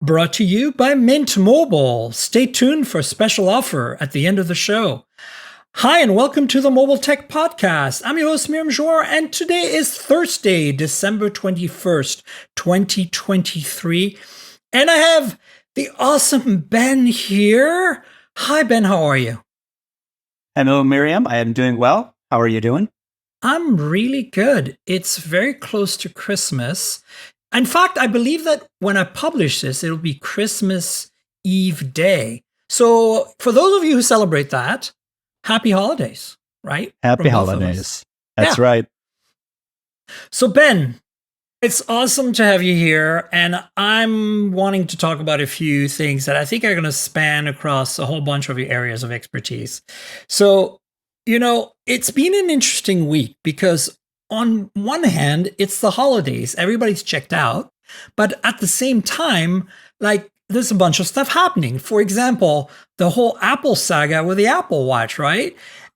Brought to you by Mint Mobile. Stay tuned for a special offer at the end of the show. Hi, and welcome to the Mobile Tech Podcast. I'm your host, Miriam Jour, and today is Thursday, December 21st, 2023. And I have the awesome Ben here. Hi, Ben, how are you? Hello, Miriam. I am doing well. How are you doing? I'm really good. It's very close to Christmas. In fact, I believe that when I publish this, it'll be Christmas Eve day. So for those of you who celebrate that, happy holidays, right? Happy holidays. That's right. So Ben, it's awesome to have you here. And I'm wanting to talk about a few things that I think are going to span across a whole bunch of your areas of expertise. So, it's been an interesting week because on one hand, it's the holidays. Everybody's checked out. But at the same time, there's a bunch of stuff happening. For example, the whole Apple saga with the Apple Watch, right?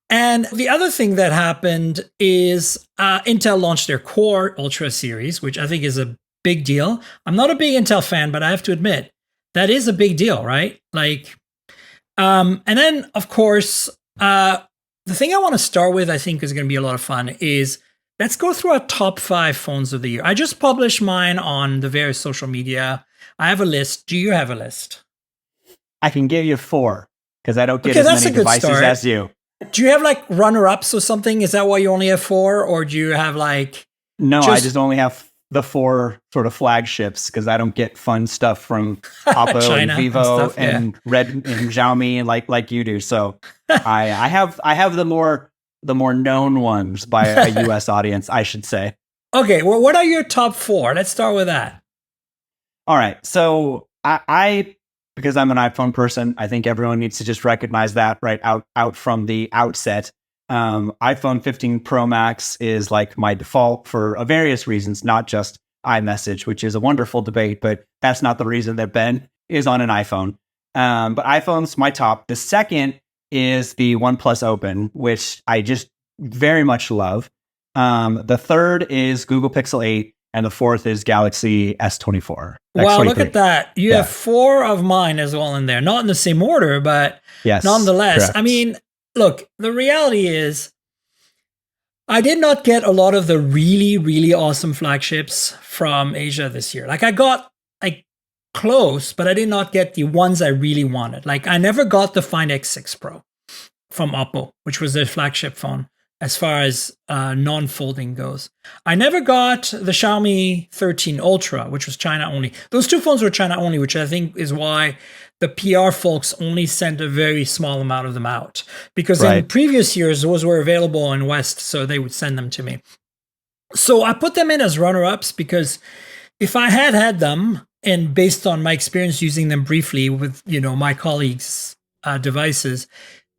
And the other thing that happened is Intel launched their Core Ultra series, which I think is a big deal. I'm not a big Intel fan, but I have to admit, that is a big deal, right? And then, of course, the thing I want to start with, I think is going to be a lot of fun, is let's go through our top 5 phones of the year. I just published mine on the various social media. I have a list. Do you have a list? I can give you 4 because I don't get as many devices as you. Do you have runner-ups or something? Is that why you only have 4? Or do you have No, I just only have the 4 sort of flagships because I don't get fun stuff from Oppo and Vivo and Red and Xiaomi like you do. So I have the more known ones by a US audience, I should say. Okay, well, what are your top 4? Let's start with that. All right. So I because I'm an iPhone person, I think everyone needs to just recognize that right out from the outset. iPhone 15 Pro Max is my default for various reasons, not just iMessage, which is a wonderful debate, but that's not the reason that Ben is on an iPhone. But iPhone's my top. The second is the OnePlus Open, which I just very much love. The third is Google Pixel 8, and the fourth is Galaxy S24. Wow, look at that. You have 4 of mine as well in there. Not in the same order, but nonetheless. Correct. I mean, look, the reality is I did not get a lot of the really, really awesome flagships from Asia this year. I got close, but I did not get the ones I really wanted. I never got the Find X6 Pro from Oppo, which was their flagship phone as far as non-folding goes. I never got the Xiaomi 13 Ultra, which was China only. Those 2 phones were China only, which I think is why the PR folks only sent a very small amount of them out. Because in previous years, those were available in West, so they would send them to me. So I put them in as runner-ups because if I had them, and based on my experience using them briefly with, my colleagues' devices,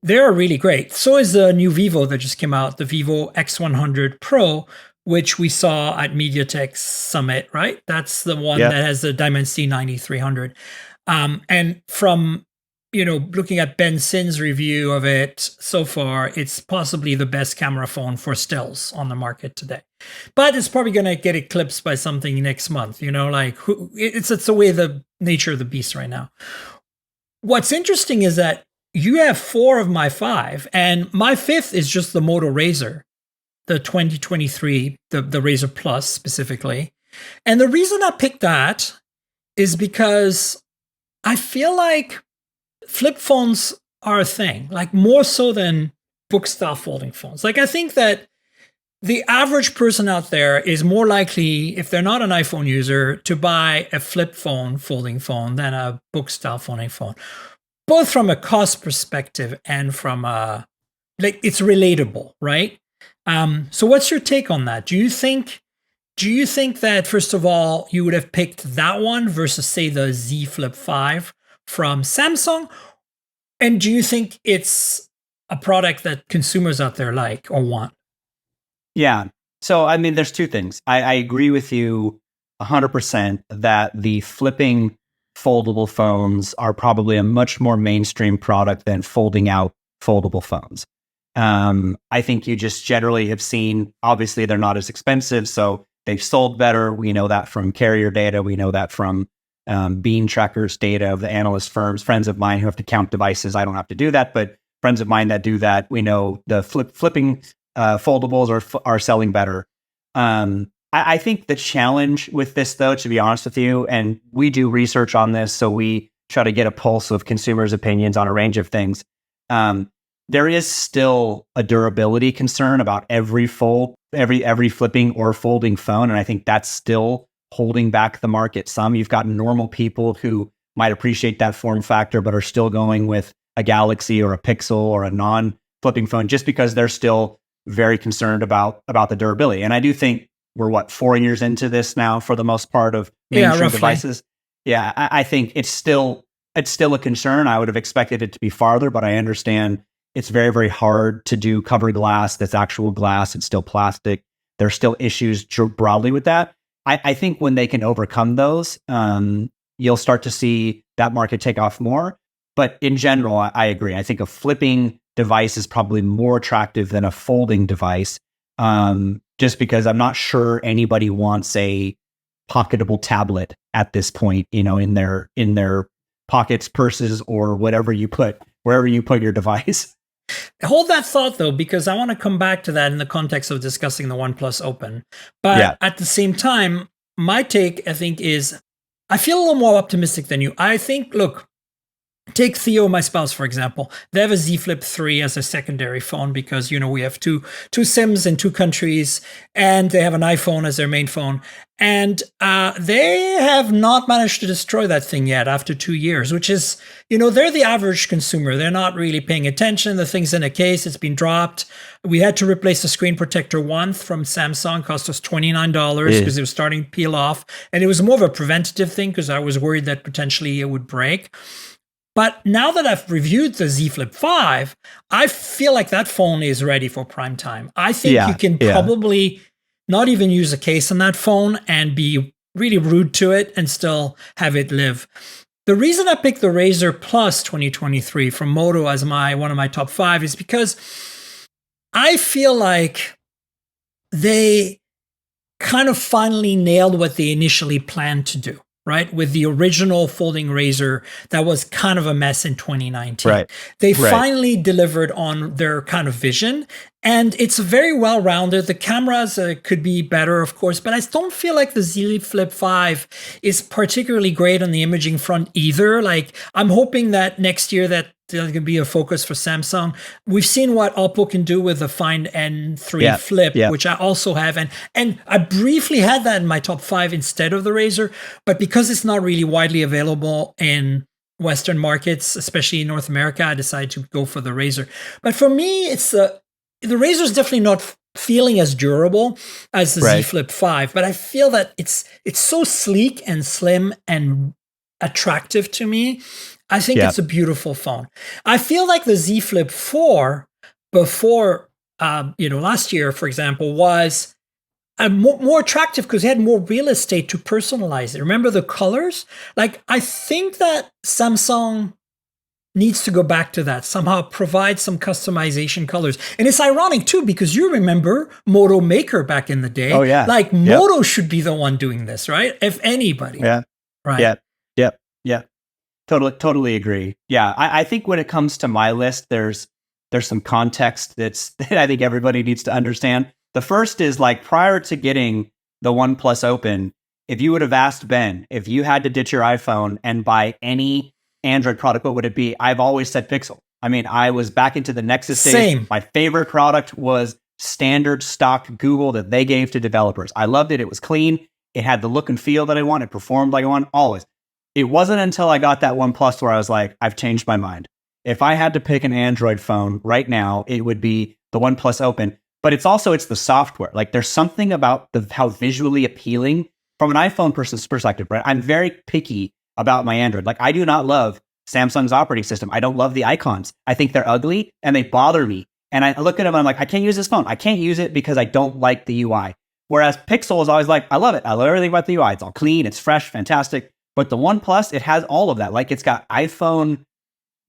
they're really great. So is the new Vivo that just came out, the Vivo X100 Pro, which we saw at MediaTek Summit, right? That's the one that has the Dimensity 9300. And from, looking at Ben Sin's review of it so far, it's possibly the best camera phone for stills on the market today. But it's probably going to get eclipsed by something next month, it's the way the nature of the beast right now. What's interesting is that you have 4 of my 5, and my 5th is just the Moto Razr, the 2023, the Razr Plus specifically. And the reason I picked that is because I feel like flip phones are a thing, more so than book-style folding phones. I think that the average person out there is more likely, if they're not an iPhone user, to buy a flip phone folding phone than a book-style folding phone. Both from a cost perspective and from it's relatable, right? So what's your take on that? Do you think that, first of all, you would have picked that one versus, say, the Z Flip 5 from Samsung? And do you think it's a product that consumers out there like or want? Yeah. So, I mean, there's 2 things. I agree with you 100% that the flipping foldable phones are probably a much more mainstream product than folding out foldable phones. I think you just generally have seen, obviously they're not as expensive, so they've sold better. We know that from carrier data. We know that from bean trackers data of the analyst firms, friends of mine who have to count devices. I don't have to do that, but friends of mine that do that, we know the flipping foldables are selling better. I think the challenge with this, though, to be honest with you, and we do research on this, so we try to get a pulse of consumers' opinions on a range of things. There is still a durability concern about every flipping or folding phone, and I think that's still holding back the market some. You've got normal people who might appreciate that form factor, but are still going with a Galaxy or a Pixel or a non-flipping phone just because they're still very concerned about the durability. And I do think we're 4 years into this now for the most part of mainstream devices. Yeah, I think it's still a concern. I would have expected it to be farther, but I understand it's very, very hard to do cover glass that's actual glass. It's still plastic. There's still issues broadly with that. I think when they can overcome those, you'll start to see that market take off more. But in general, I agree. I think a flipping device is probably more attractive than a folding device, just because I'm not sure anybody wants a pocketable tablet at this point, in their pockets, purses, or wherever you put your device. Hold that thought, though, because I want to come back to that in the context of discussing the OnePlus Open. But at the same time, my take, I think, is I feel a little more optimistic than you. I think, look, take Theo, my spouse, for example. They have a Z Flip 3 as a secondary phone because, we have two SIMs in 2 countries, and they have an iPhone as their main phone. And they have not managed to destroy that thing yet after 2 years, which is, they're the average consumer. They're not really paying attention. The thing's in a case. It's been dropped. We had to replace the screen protector once from Samsung. Cost us $29 because it was starting to peel off. And it was more of a preventative thing because I was worried that potentially it would break. But now that I've reviewed the Z Flip 5, I feel like that phone is ready for prime time. I think you can probably not even use a case on that phone and be really rude to it and still have it live. The reason I picked the Razr Plus 2023 from Moto as one of my top 5 is because I feel like they kind of finally nailed what they initially planned to do. Right? With the original folding Razr, that was kind of a mess in 2019. Right. They finally delivered on their kind of vision, and it's very well-rounded. The cameras could be better, of course, but I don't feel like the Z Flip 5 is particularly great on the imaging front either. Like, I'm hoping that next year that there's going to be a focus for Samsung. We've seen what Oppo can do with the Find N3 Flip, which I also have. And I briefly had that in my top 5 instead of the Razr, but because it's not really widely available in Western markets, especially in North America, I decided to go for the Razr. But for me, it's the Razr is definitely not feeling as durable as the Z Flip 5, but I feel that it's so sleek and slim and attractive to me. I think it's a beautiful phone. I feel like the Z Flip 4 before, last year, for example, was more attractive because it had more real estate to personalize it. Remember the colors? Like, I think that Samsung needs to go back to that, somehow provide some customization colors. And it's ironic too, because you remember Moto Maker back in the day. Oh yeah. Like Moto should be the one doing this, right? If anybody. Yeah. Right. Yeah. Totally agree. Yeah. I think when it comes to my list, there's some context that I think everybody needs to understand. The first is, like, prior to getting the OnePlus Open, if you would have asked Ben, if you had to ditch your iPhone and buy any Android product, what would it be? I've always said Pixel. I mean, I was back into the Nexus days. Same. My favorite product was standard stock Google that they gave to developers. I loved it. It was clean. It had the look and feel that I want. It performed like I want, always. It wasn't until I got that OnePlus where I was like, I've changed my mind. If I had to pick an Android phone right now, it would be the OnePlus Open. But it's the software. Like, there's something about how visually appealing from an iPhone person's perspective, right? I'm very picky about my Android. Like, I do not love Samsung's operating system. I don't love the icons. I think they're ugly and they bother me. And I look at them and I'm like, I can't use this phone. I can't use it because I don't like the UI. Whereas Pixel is always like, I love it. I love everything about the UI. It's all clean. It's fresh, fantastic. But the OnePlus, it has all of that. Like, it's got iPhone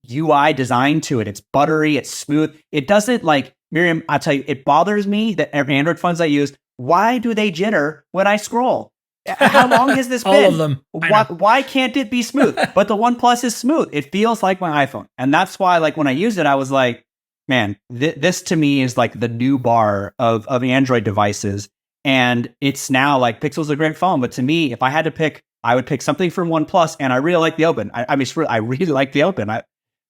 UI design to it. It's buttery. It's smooth. It doesn't, like, Miriam, I'll tell you, it bothers me that every Android phones I use, why do they jitter when I scroll? How long has this been? All of them. Why can't it be smooth? But the OnePlus is smooth. It feels like my iPhone. And that's why, like, when I used it, I was like, man, this to me is like the new bar of Android devices. And it's now like Pixel's a great phone. But to me, if I had to pick, I would pick something from OnePlus. And I really like the Open. I really like the Open.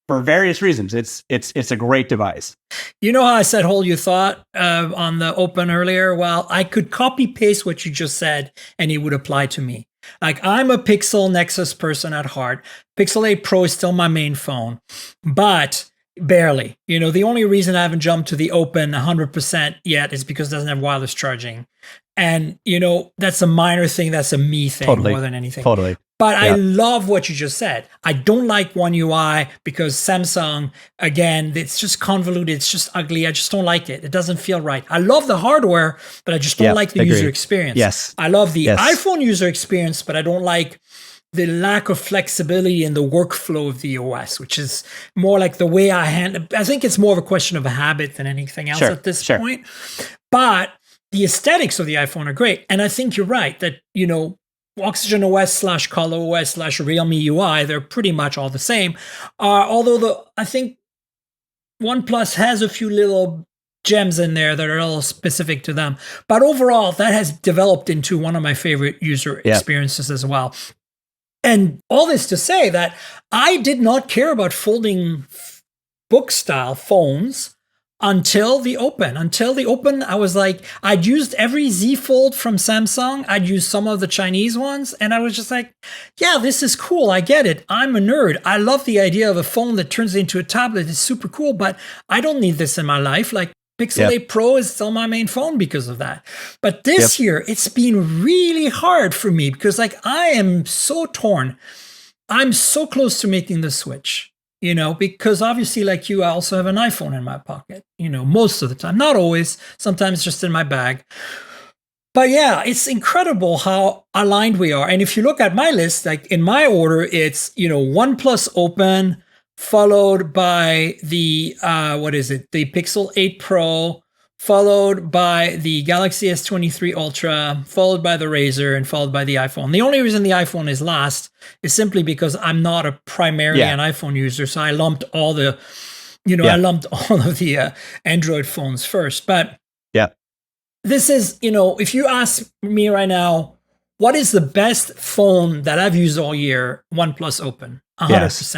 For various reasons, it's a great device. You know how I said hold your thought on the Open earlier? Well, I could copy paste what you just said and it would apply to me. Like, I'm a Pixel Nexus person at heart. Pixel 8 Pro is still my main phone, but barely. The only reason I haven't jumped to the Open 100% yet is because it doesn't have wireless charging. And, that's a minor thing. That's a me thing more than anything. Totally. But I love what you just said. I don't like One UI because Samsung, again, it's just convoluted. It's just ugly. I just don't like it. It doesn't feel right. I love the hardware, but I just don't like the user experience. Yes. I love the iPhone user experience, but I don't like the lack of flexibility in the workflow of the OS, which is more like the way I handle. I think it's more of a question of a habit than anything else at this point. But the aesthetics of the iPhone are great. And I think you're right that, Oxygen OS / Color OS / Realme UI, they're pretty much all the same. Although I think OnePlus has a few little gems in there that are a little specific to them. But overall, that has developed into one of my favorite user experiences as well. And all this to say that I did not care about folding book style phones until the Open. I was like, I'd used every Z Fold from Samsung. I'd used some of the Chinese ones. And I was just like, yeah, this is cool. I get it. I'm a nerd. I love the idea of a phone that turns into a tablet. It's super cool, but I don't need this in my life. Like, Pixel 8 Pro is still my main phone because of that. But this year, it's been really hard for me because, like, I am so torn. I'm so close to making the switch. Because obviously, like you, I also have an iPhone in my pocket, most of the time. Not always, sometimes just in my bag. But yeah, it's incredible how aligned we are. And if you look at my list, like in my order, it's, OnePlus Open, followed by the, the Pixel 8 Pro, followed by the Galaxy S23 Ultra, followed by the Razr, and followed by the iPhone. The only reason the iPhone is last is simply because I'm not primarily an iPhone user, so I lumped all the, I lumped all of the Android phones first. But this is, if you ask me right now, what is the best phone that I've used all year? OnePlus Open, 100%.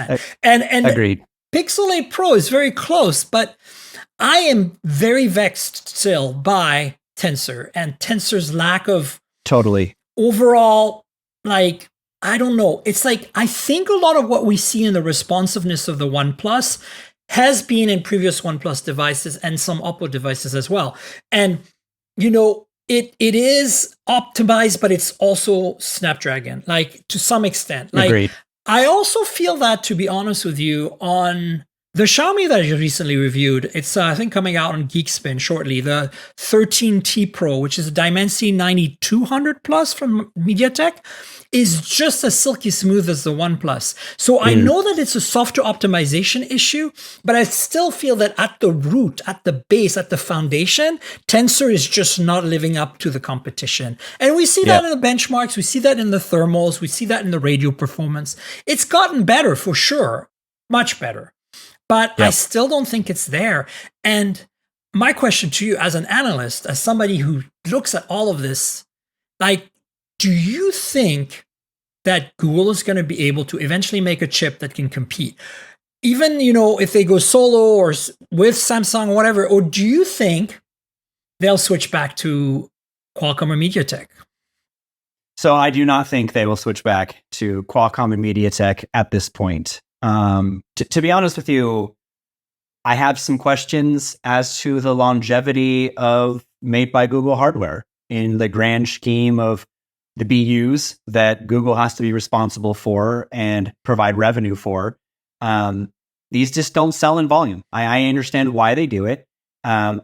Yes. And agreed. Pixel 8 Pro is very close, but I am very vexed still by Tensor and Tensor's lack of overall, like, I don't know. It's like, I think a lot of what we see in the responsiveness of the OnePlus has been in previous OnePlus devices and some Oppo devices as well. And, it is optimized, but it's also Snapdragon, like, to some extent. Like, agreed. I also feel that, to be honest with you, on the Xiaomi that I recently reviewed, it's I think coming out on Geekspin shortly, the 13T Pro, which is a Dimensity 9200 Plus from MediaTek, is just as silky smooth as the OnePlus. So I know that it's a software optimization issue, but I still feel that at the root, at the base, at the foundation, Tensor is just not living up to the competition. And we see that in the benchmarks, we see that in the thermals, we see that in the radio performance. It's gotten better for sure, much better. But I still don't think it's there. And my question to you as an analyst, as somebody who looks at all of this, like, do you think that Google is going to be able to eventually make a chip that can compete? Even, if they go solo or with Samsung or whatever, or do you think they'll switch back to Qualcomm or MediaTek? So I do not think they will switch back to Qualcomm and MediaTek at this point. To be honest with you, I have some questions as to the longevity of made by Google hardware in the grand scheme of the BUs that Google has to be responsible for and provide revenue for. These just don't sell in volume. I understand why they do it. I'm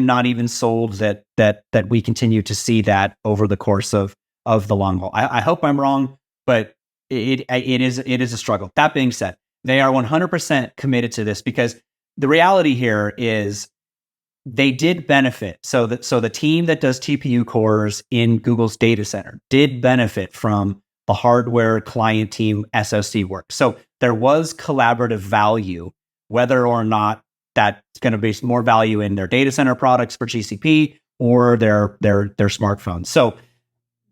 not even sold that we continue to see that over the course of the long haul. I hope I'm wrong, but it is a struggle. That being said, they are 100% committed to this because the reality here is they did benefit. So the team that does TPU cores in Google's data center did benefit from the hardware client team SoC work. So there was collaborative value, whether or not that's going to be more value in their data center products for GCP or their smartphones. So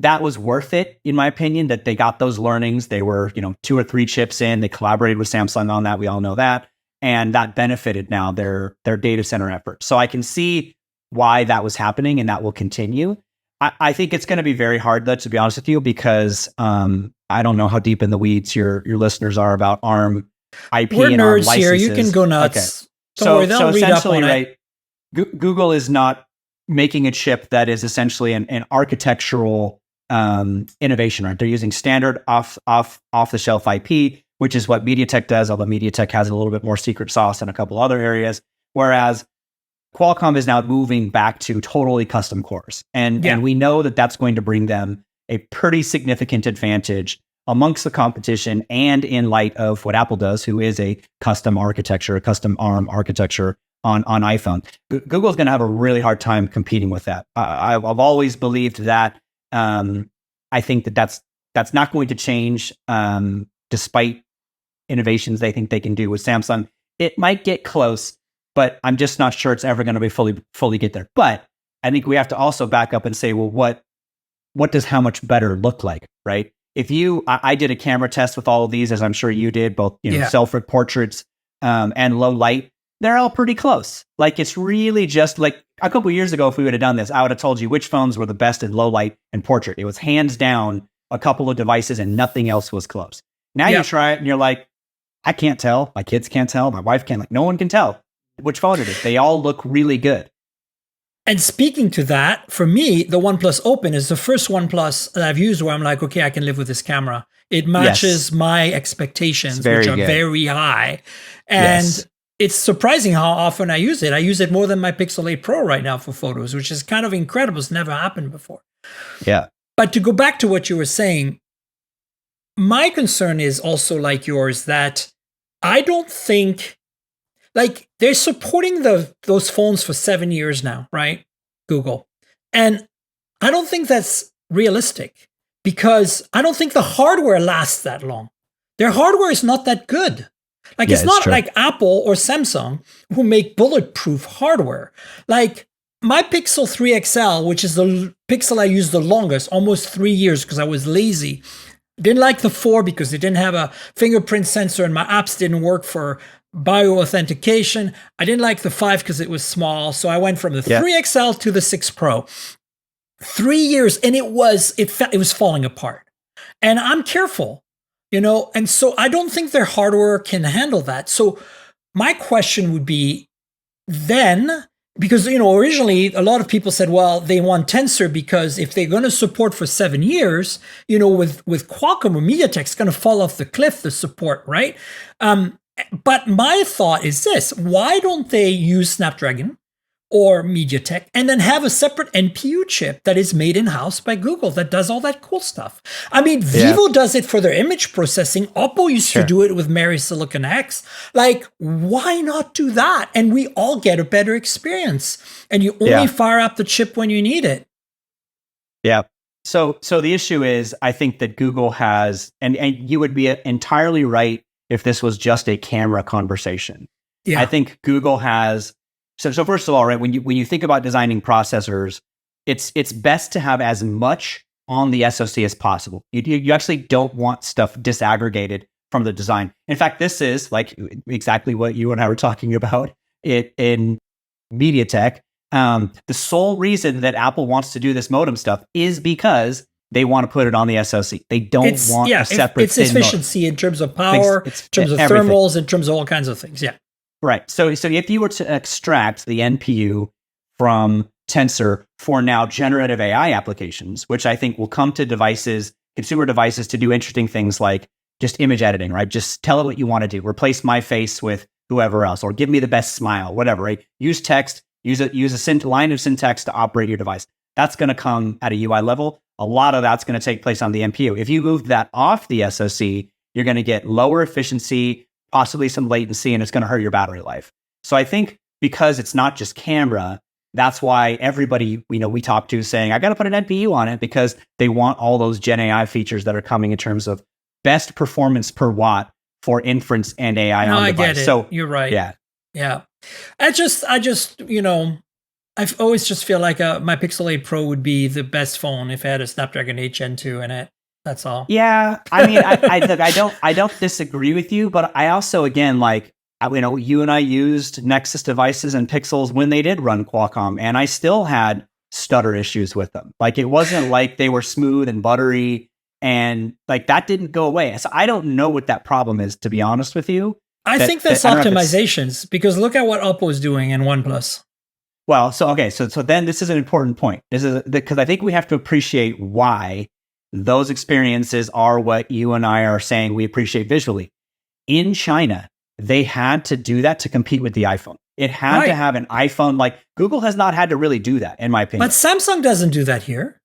that was worth it, in my opinion, that they got those learnings. They were, 2 or 3 chips in. They collaborated with Samsung on that. We all know that. And that benefited now their data center efforts. So I can see why that was happening, and that will continue. I think it's going to be very hard, though, to be honest with you, because I don't know how deep in the weeds your listeners are about ARM IP We're and ARM nerds licenses. here. You can go nuts. Okay. Don't worry, they'll read up on it. Google is not making a chip that is essentially an architectural innovation, right? They're using standard off the shelf IP, which is what MediaTek does, although MediaTek has a little bit more secret sauce in a couple other areas. Whereas Qualcomm is now moving back to totally custom cores. And we know that that's going to bring them a pretty significant advantage amongst the competition and in light of what Apple does, who is a custom architecture, a custom ARM architecture on iPhone. Google's going to have a really hard time competing with that. I've always believed that. I think that's not going to change despite innovations they think they can do with Samsung. It might get close, but I'm just not sure it's ever going to be fully get there. But I think we have to also back up and say, well, what does how much better look like, right? If I did a camera test with all of these, as I'm sure you did, both self portraits and low light. They're all pretty close. Like, it's really just like a couple of years ago, if we would have done this, I would have told you which phones were the best in low light and portrait. It was hands down a couple of devices and nothing else was close. Now you try it and you're like, I can't tell. My kids can't tell. My wife can't. Like, no one can tell which phone it is. They all look really good. And speaking to that, for me, the OnePlus Open is the first OnePlus that I've used where I'm like, okay, I can live with this camera. It matches my expectations, which are very high. And it's surprising how often I use it. I use it more than my Pixel 8 Pro right now for photos, which is kind of incredible. It's never happened before. Yeah. But to go back to what you were saying, my concern is also like yours, that I don't think, like, they're supporting those phones for 7 years now, right? Google. And I don't think that's realistic, because I don't think the hardware lasts that long. Their hardware is not that good. Like, it's not like Apple or Samsung who make bulletproof hardware. Like, my Pixel 3 XL, which is the Pixel I used the longest, almost 3 years because I was lazy. Didn't like the 4 because it didn't have a fingerprint sensor and my apps didn't work for bioauthentication. I didn't like the 5 because it was small. So I went from the 3 XL to the 6 Pro. 3 years, and it was falling apart. And I'm careful. And so I don't think their hardware can handle that. So my question would be then, because, originally a lot of people said, well, they want Tensor because if they're going to support for 7 years, with Qualcomm or MediaTek, it's going to fall off the cliff, the support, right? But my thought is this: why don't they use Snapdragon or MediaTek and then have a separate NPU chip that is made in-house by Google that does all that cool stuff? I mean, Vivo does it for their image processing. Oppo used to do it with Mary Silicon X. Like, why not do that? And we all get a better experience. And you only fire up the chip when you need it. Yeah. So the issue is, I think that Google has, and you would be entirely right if this was just a camera conversation. Yeah. I think Google has. So first of all, right, when you think about designing processors, it's best to have as much on the SoC as possible. You actually don't want stuff disaggregated from the design. In fact, this is like exactly what you and I were talking about in MediaTek. The sole reason that Apple wants to do this modem stuff is because they want to put it on the SoC. They don't want a separate. It's efficiency modem. In terms of power, in terms of everything. Thermals, in terms of all kinds of things. Yeah. Right. So if you were to extract the NPU from Tensor for now generative AI applications, which I think will come to devices, consumer devices, to do interesting things like just image editing, right? Just tell it what you want to do. Replace my face with whoever else, or give me the best smile, whatever, right? Use text, use a line of syntax to operate your device. That's going to come at a UI level. A lot of that's going to take place on the NPU. If you move that off the SoC, you're going to get lower efficiency, possibly some latency, and it's going to hurt your battery life. So I think because it's not just camera, that's why everybody we talk to saying, I got to put an NPU on it because they want all those Gen AI features that are coming in terms of best performance per watt for inference and AI on device. I get it. So you're right. Yeah. I just, I always just feel like my Pixel 8 Pro would be the best phone if it had a Snapdragon 8 Gen 2 in it. That's all. Yeah. I mean, I don't disagree with you, but I also, again, like, you and I used Nexus devices and Pixels when they did run Qualcomm, and I still had stutter issues with them. Like, it wasn't like they were smooth and buttery, and like that didn't go away. So I don't know what that problem is, to be honest with you. I think that's optimizations, because look at what Oppo is doing in OnePlus. Well, so then this is an important point. This is because I think we have to appreciate why those experiences are what you and I are saying we appreciate visually. In China, they had to do that to compete with the iPhone. It had to have an iPhone. Like, Google has not had to really do that, in my opinion. But Samsung doesn't do that here.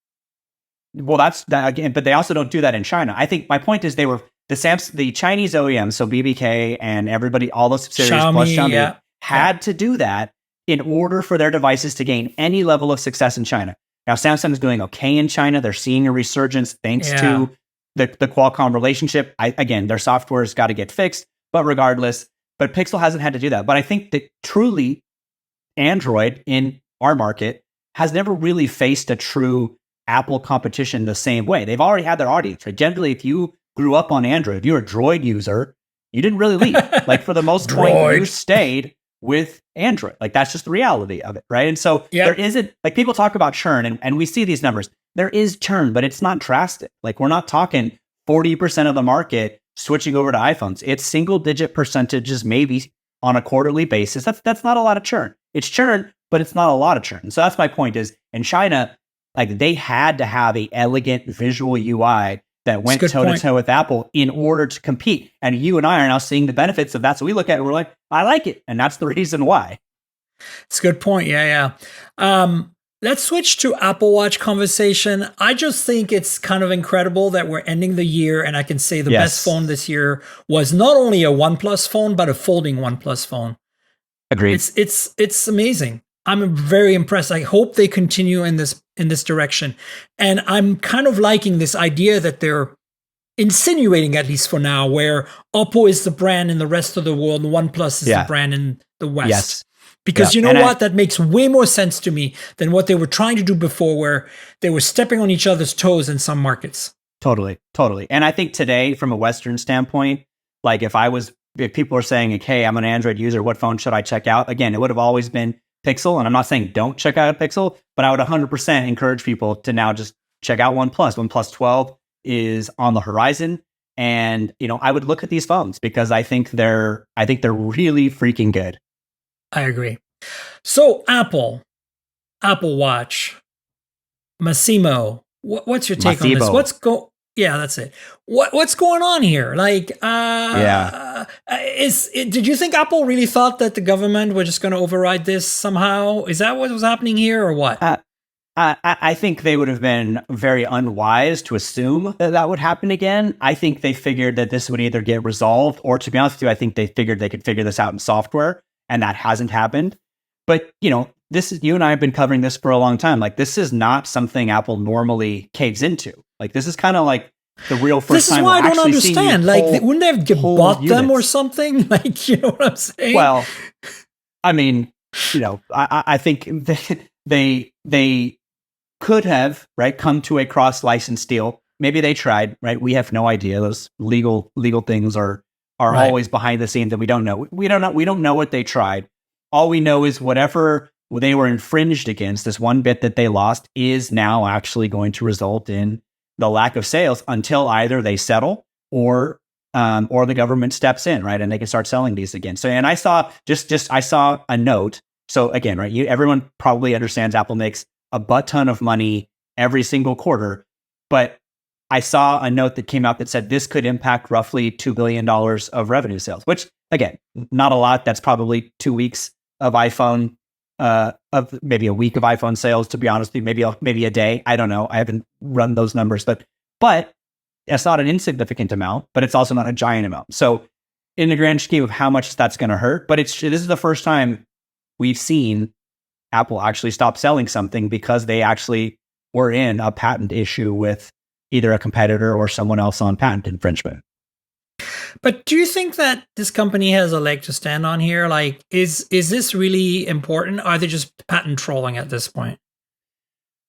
Well, that's that again, but they also don't do that in China. I think my point is the Chinese OEMs, so BBK and everybody, all those subsidiaries plus Xiaomi, had to do that in order for their devices to gain any level of success in China. Now, Samsung is doing okay in China. They're seeing a resurgence thanks to the Qualcomm relationship. Again, their software has got to get fixed, but regardless, Pixel hasn't had to do that. But I think that truly Android in our market has never really faced a true Apple competition the same way. They've already had their audience, right? Generally, if you grew up on Android, if you're a Droid user, you didn't really leave. Like, for the most part, you stayed with Android. Like, that's just the reality of it, right? And so there isn't, like, people talk about churn, and we see these numbers. There is churn, but it's not drastic. Like, we're not talking 40% of the market switching over to iPhones. It's single-digit percentages, maybe on a quarterly basis. That's not a lot of churn. It's churn, but it's not a lot of churn. So that's my point. Is in China, like, they had to have a elegant visual UI that went toe-to-toe with Apple in order to compete. And you and I are now seeing the benefits of that. So we look at it and we're like, I like it. And that's the reason why. It's a good point. Yeah. Let's switch to Apple Watch conversation. I just think it's kind of incredible that we're ending the year and I can say the best phone this year was not only a OnePlus phone, but a folding OnePlus phone. Agreed. It's amazing. I'm very impressed. I hope they continue in this direction. And I'm kind of liking this idea that they're insinuating, at least for now, where Oppo is the brand in the rest of the world and OnePlus is the brand in the West. Yes. Because you know what? That makes way more sense to me than what they were trying to do before, where they were stepping on each other's toes in some markets. Totally. And I think today, from a Western standpoint, like if people are saying, hey, I'm an Android user, what phone should I check out? Again, it would have always been Pixel. And I'm not saying don't check out a Pixel, but I would 100% encourage people to now just check out OnePlus. OnePlus 12 is on the horizon. And, I would look at these phones because I think they're really freaking good. I agree. So Apple Watch, Massimo, what's your take on this? That's it. What's going on here? Like, did you think Apple really thought that the government were just going to override this somehow? Is that what was happening here or what? I think they would have been very unwise to assume that would happen again. I think they figured that this would either get resolved, or to be honest with you, I think they figured they could figure this out in software. And that hasn't happened. But, this is, you and I have been covering this for a long time. Like, this is not something Apple normally caves into. Like, this is kind of like the real first time. This is why I don't understand. Like, wouldn't they have bought them or something? Like, you know what I'm saying? Well, I mean, I think they could have, right, come to a cross-license deal. Maybe they tried, right? We have no idea. Those legal things are always behind the scenes that we don't know. We don't know what they tried. All we know is whatever they were infringed against, this one bit that they lost, is now actually going to result in the lack of sales until either they settle or the government steps in, right, and they can start selling these again. So, and I saw I saw a note. So again, right, everyone probably understands Apple makes a butt ton of money every single quarter, but I saw a note that came out that said this could impact roughly $2 billion of revenue sales, which, again, not a lot. That's probably 2 weeks of iPhone, of maybe a week of iPhone sales, to be honest with you, maybe a day. I don't know. I haven't run those numbers, but it's not an insignificant amount, but it's also not a giant amount. So in the grand scheme of how much that's going to hurt, but this is the first time we've seen Apple actually stop selling something because they actually were in a patent issue with either a competitor or someone else on patent infringement. But do you think that this company has a leg to stand on here? Like, is this really important? Or are they just patent trolling at this point?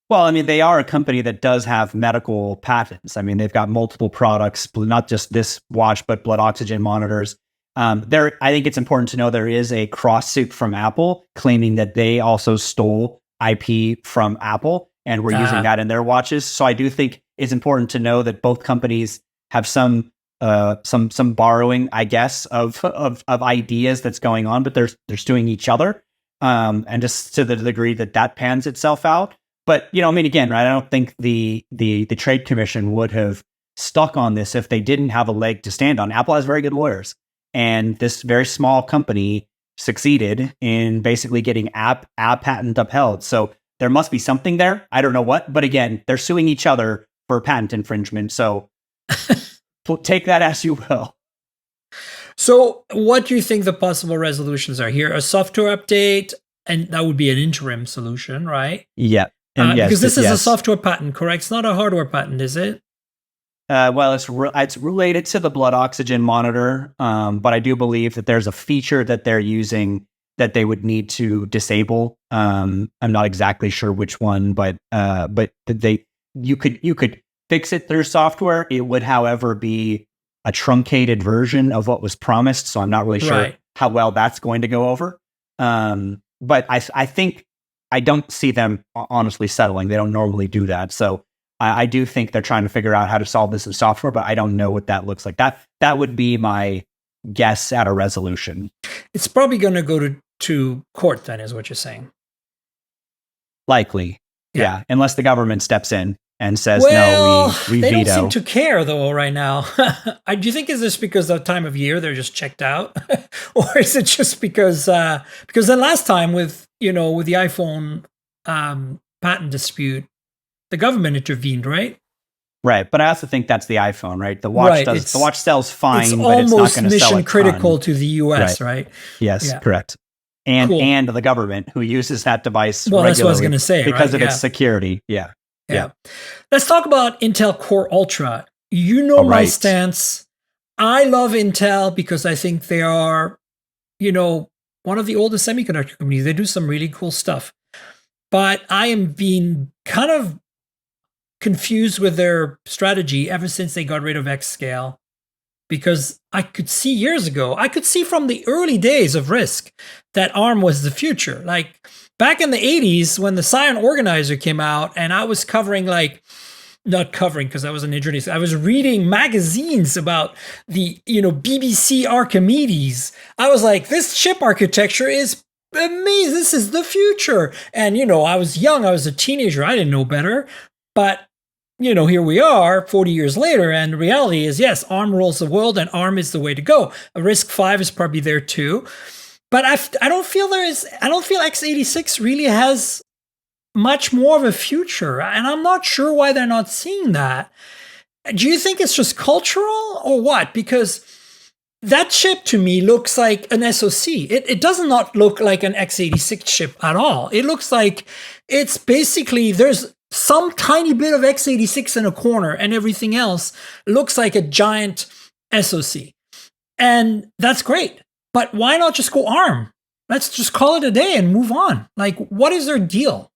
Well, I mean, they are a company that does have medical patents. I mean, they've got multiple products, not just this watch, but blood oxygen monitors. I think it's important to know there is a cross suit from Apple claiming that they also stole IP from Apple and were using that in their watches. So I do think it's important to know that both companies have some borrowing, I guess, of ideas that's going on, but they're suing each other, and just to the degree that pans itself out. But, I mean, again, right, I don't think the Trade Commission would have stuck on this if they didn't have a leg to stand on. Apple has very good lawyers, and this very small company succeeded in basically getting a patent upheld. So there must be something there. I don't know what, but again, they're suing each other for patent infringement. So take that as you will. So what do you think the possible resolutions are here? A software update, and that would be an interim solution, right? Yeah. Because this is a software patent, correct? It's not a hardware patent, is it? Well, it's related to the blood oxygen monitor, but I do believe that there's a feature that they're using that they would need to disable. I'm not exactly sure which one, but you could fix it through software. It would, however, be a truncated version of what was promised, so I'm not really sure how well that's going to go over. But I think I don't see them honestly settling. They don't normally do that. So I do think they're trying to figure out how to solve this in software, but I don't know what that looks like. That would be my guess at a resolution. It's probably going to go to court then, is what you're saying. Likely. Yeah. Unless the government steps in and says, no, we veto. They don't seem to care, though, right now. Do you think is this because of the time of year they're just checked out? Or is it just because the last time with the iPhone patent dispute, the government intervened, right? Right, but I also think that's the iPhone, right? The watch sells fine, it's but it's not going to sell a ton. Mission critical to the US, right? Yes, correct. And the government who uses that device regularly. That's what I was going to say, because of its security. Yeah. Let's talk about Intel Core Ultra. My stance. I love Intel because I think they are, one of the oldest semiconductor companies. They do some really cool stuff. But I am being kind of confused with their strategy ever since they got rid of X-Scale. Because I could see years ago, from the early days of RISC that ARM was the future. Like back in the 80s when the Cyan Organizer came out and I was not covering because I was an journalist. I was reading magazines about the, BBC Archimedes. I was like, this chip architecture is amazing. This is the future. And, I was young. I was a teenager. I didn't know better. But here we are 40 years later, and the reality is, yes, ARM rules the world, and ARM is the way to go. A RISC-V is probably there too. But I don't feel x86 really has much more of a future, and I'm not sure why they're not seeing that. Do you think it's just cultural or what? Because that chip to me looks like an SoC. It does not look like an x86 chip at all. It looks like it's basically there's some tiny bit of x86 in a corner and everything else looks like a giant SoC. And that's great. But why not just go ARM? Let's just call it a day and move on. Like, what is their deal?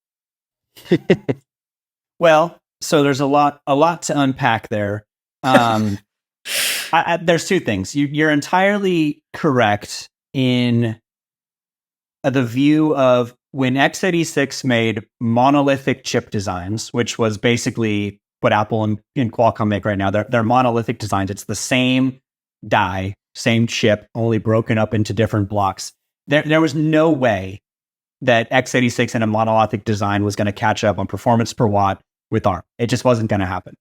Well, so there's a lot to unpack there. There's two things. You're entirely correct in the view of when x86 made monolithic chip designs, which was basically what Apple and Qualcomm make right now. They're monolithic designs. It's the same die, same chip, only broken up into different blocks. There was no way that x86 in a monolithic design was going to catch up on performance per watt with ARM. It just wasn't going to happen.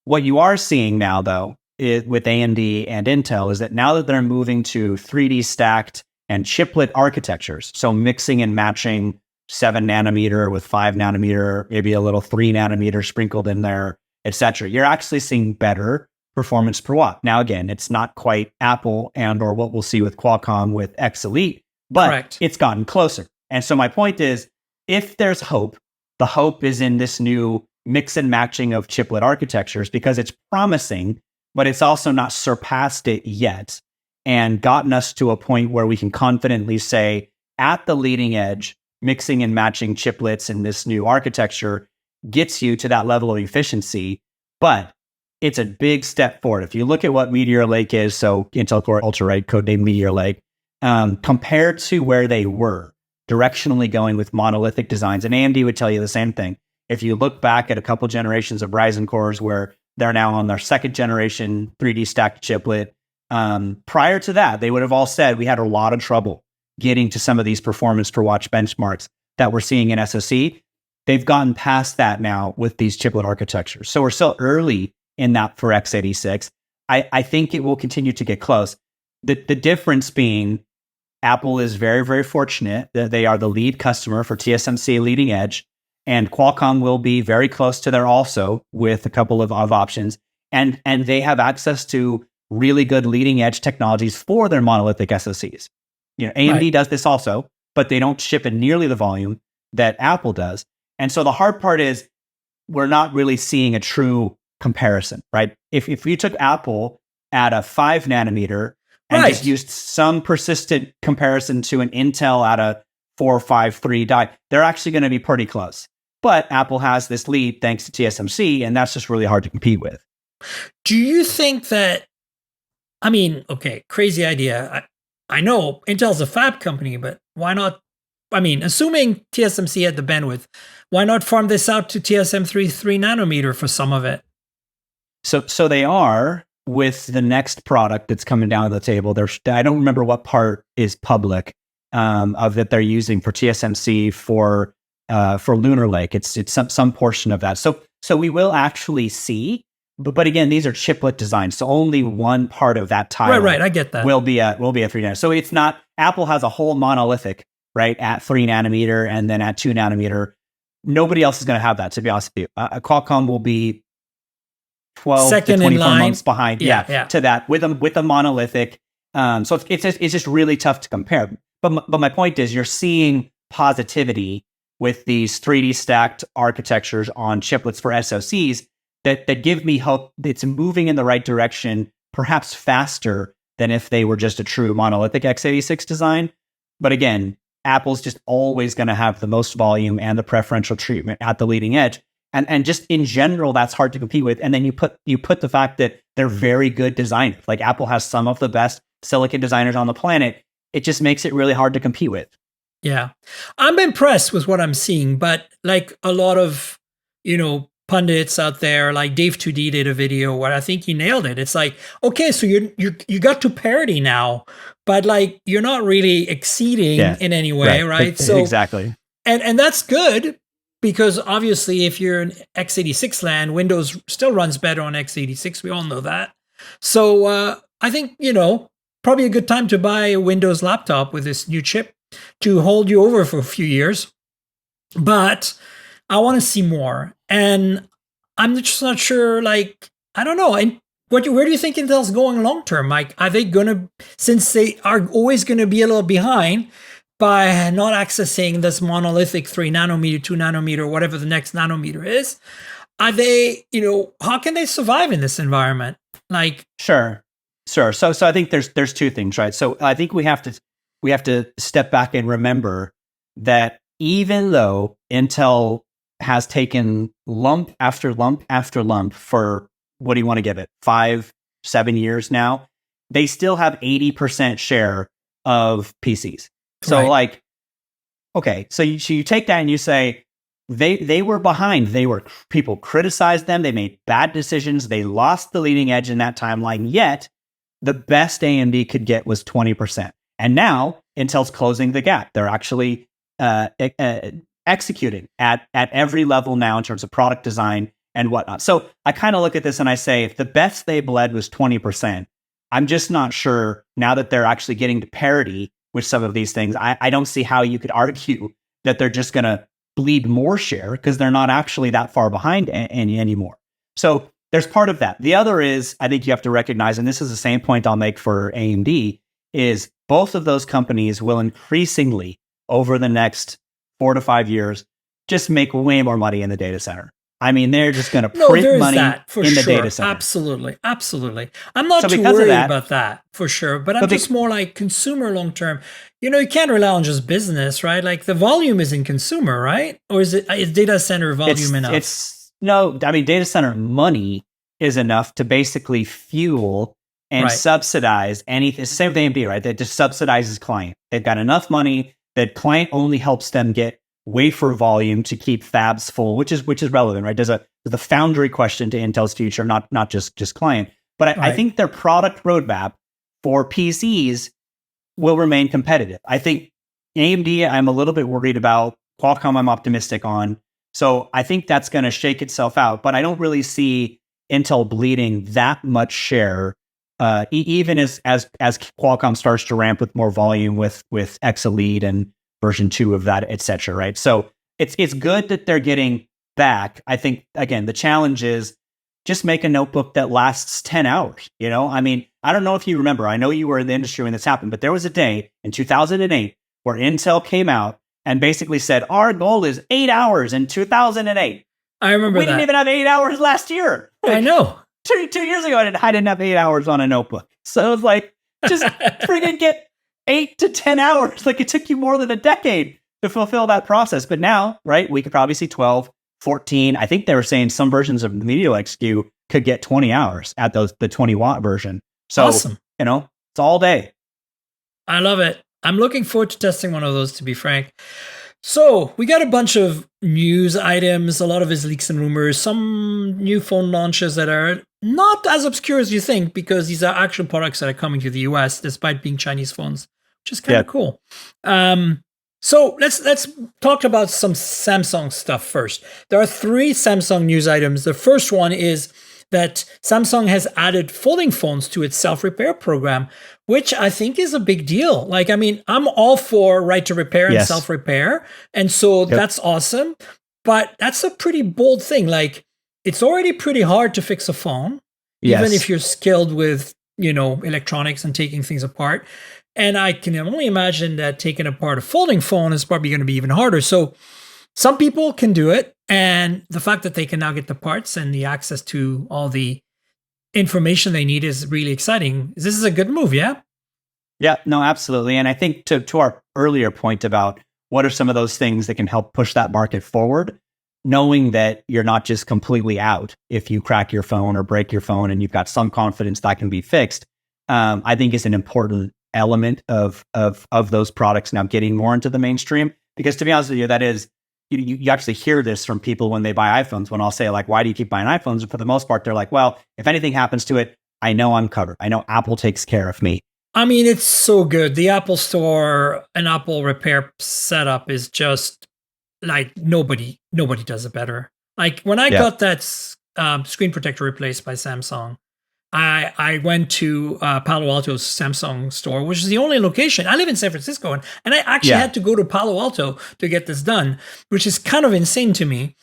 What you are seeing now, though, with AMD and Intel, is that now that they're moving to 3D stacked and chiplet architectures, so mixing and matching 7 nanometer with 5 nanometer, maybe a little 3 nanometer sprinkled in there, etc., you're actually seeing better performance per watt. Now, again, it's not quite Apple or what we'll see with Qualcomm with X Elite, but It's gotten closer. And so my point is, if there's hope, the hope is in this new mix and matching of chiplet architectures, because it's promising, but it's also not surpassed it yet and gotten us to a point where we can confidently say, at the leading edge, mixing and matching chiplets in this new architecture gets you to that level of efficiency. But it's a big step forward. If you look at what Meteor Lake is, so Intel Core Ultra, right, codename Meteor Lake, compared to where they were, directionally going with monolithic designs, and AMD would tell you the same thing. If you look back at a couple generations of Ryzen cores where they're now on their second generation 3D stacked chiplet, prior to that, they would have all said we had a lot of trouble getting to some of these performance per watch benchmarks that we're seeing in SoC. They've gotten past that now with these chiplet architectures. So we're still early in that for x86. I think it will continue to get close. The difference being Apple is very, very fortunate that they are the lead customer for TSMC leading edge, and Qualcomm will be very close to there also with a couple of options. And they have access to really good leading edge technologies for their monolithic SoCs. AMD does this also, but they don't ship in nearly the volume that Apple does. And so the hard part is we're not really seeing a true comparison, right? If you took Apple at a 5 nanometer and just used some persistent comparison to an Intel at a 453 die, they're actually going to be pretty close. But Apple has this lead thanks to TSMC, and that's just really hard to compete with. Do you think that, crazy idea. I know Intel's a fab company, but why not? Assuming TSMC had the bandwidth, why not farm this out to TSMC 3 nanometer for some of it? So they are with the next product that's coming down the table. I don't remember what part is public of that they're using for TSMC for Lunar Lake. It's some portion of that. So we will actually see. But again, these are chiplet designs, so only one part of that tile. Right. I get that. Will be a 3 nanometer. So it's not Apple has a whole monolithic right at 3 nanometer and then at 2 nanometer. Nobody else is going to have that. To be honest with you, Qualcomm will be 12 second to 24 in line. months behind. To that with a monolithic. So it's just really tough to compare. But my point is, you're seeing positivity with these 3D stacked architectures on chiplets for SoCs. That give me hope it's moving in the right direction, perhaps faster than if they were just a true monolithic x86 design. But again, Apple's just always going to have the most volume and the preferential treatment at the leading edge. And just in general, that's hard to compete with. And then you put the fact that they're very good designers. Like Apple has some of the best silicon designers on the planet. It just makes it really hard to compete with. Yeah. I'm impressed with what I'm seeing, but like a lot of, pundits out there, like Dave 2D did a video where I think he nailed it. It's like, okay, so you got to parity now, but like you're not really exceeding in any way, right? So exactly. And that's good, because obviously if you're in x86 land, Windows still runs better on x86. We all know that. So I think, probably a good time to buy a Windows laptop with this new chip to hold you over for a few years. But I want to see more. And I'm just not sure, like, I don't know. And where do you think Intel's going long term? Like, are they going to, since they are always going to be a little behind by not accessing this monolithic 3 nanometer, 2 nanometer, whatever the next nanometer is, are they, how can they survive in this environment? Like, Sure. So I think there's two things, right? So I think we have to step back and remember that even though Intel has taken lump after lump after lump for, what do you want to give it, 5-7 years now, they still have 80% share of PCs. So like, okay, so you take that and you say, they were behind. People criticized them. They made bad decisions. They lost the leading edge in that timeline. Yet the best AMD could get was 20%. And now Intel's closing the gap. They're actually executing at every level now in terms of product design and whatnot. So I kind of look at this and I say, if the best they bled was 20%, I'm just not sure now that they're actually getting to parity with some of these things. I don't see how you could argue that they're just going to bleed more share, because they're not actually that far behind anymore. So there's part of that. The other is, I think you have to recognize, and this is the same point I'll make for AMD, is both of those companies will increasingly over the next 4 to 5 years just make way more money in the data center. I mean, they're just going to print money in the data center. Absolutely. I'm not too worried about that for sure, but I'm just more like consumer long term. You know, you can't rely on just business, right? Like the volume is in consumer, right? Or is data center volume enough? No, I mean, data center money is enough to basically fuel and subsidize anything. Same with AMD, right? That just subsidizes client. They've got enough money that client only helps them get wafer volume to keep fabs full, which is relevant, right? There's a foundry question to Intel's future, not just client. But I think their product roadmap for PCs will remain competitive. I think AMD, I'm a little bit worried about. Qualcomm, I'm optimistic on. So I think that's going to shake itself out. But I don't really see Intel bleeding that much share, even as Qualcomm starts to ramp with more volume with X Elite and version 2 of that, et cetera, right? So it's good that they're getting back. I think, again, the challenge is just make a notebook that lasts 10 hours. You know, I mean, I don't know if you remember, I know you were in the industry when this happened, but there was a day in 2008 where Intel came out and basically said, our goal is 8 hours in 2008. I remember we didn't even have 8 hours last year. I know. 2 years ago, I didn't have 8 hours on a notebook. So it was like, just friggin' get 8 to 10 hours. Like it took you more than a decade to fulfill that process. But now, right, we could probably see 12, 14. I think they were saying some versions of the Meteor XQ could get 20 hours at the 20-watt version. So, awesome. You know, it's all day. I love it. I'm looking forward to testing one of those, to be frank. So we got a bunch of news items, a lot of his leaks and rumors, some new phone launches that are not as obscure as you think, because these are actual products that are coming to the US despite being Chinese phones, which is kind of cool. So let's talk about some Samsung stuff first. There are 3 Samsung news items. The first one is that Samsung has added folding phones to its self-repair program, which I think is a big deal. Like, I mean, I'm all for right to repair and self-repair. And so that's awesome. But that's a pretty bold thing. Like, it's already pretty hard to fix a phone, even if you're skilled with, you know, electronics and taking things apart. And I can only imagine that taking apart a folding phone is probably going to be even harder. So some people can do it. And the fact that they can now get the parts and the access to all the information they need is really exciting. This is a good move, yeah? Yeah, no, absolutely. And I think to our earlier point about what are some of those things that can help push that market forward, knowing that you're not just completely out if you crack your phone or break your phone and you've got some confidence that can be fixed, I think is an important element of those products now getting more into the mainstream. Because to be honest with you, that is, you actually hear this from people when they buy iPhones, when I'll say, like, why do you keep buying iPhones? And for the most part, they're like, well, if anything happens to it, I know I'm covered. I know Apple takes care of me. I mean, it's so good. The Apple Store and Apple repair setup is just like nobody does it better. Like when I got that screen protector replaced by Samsung, I went to Palo Alto's Samsung store, which is the only location. I live in San Francisco, and I actually had to go to Palo Alto to get this done, which is kind of insane to me.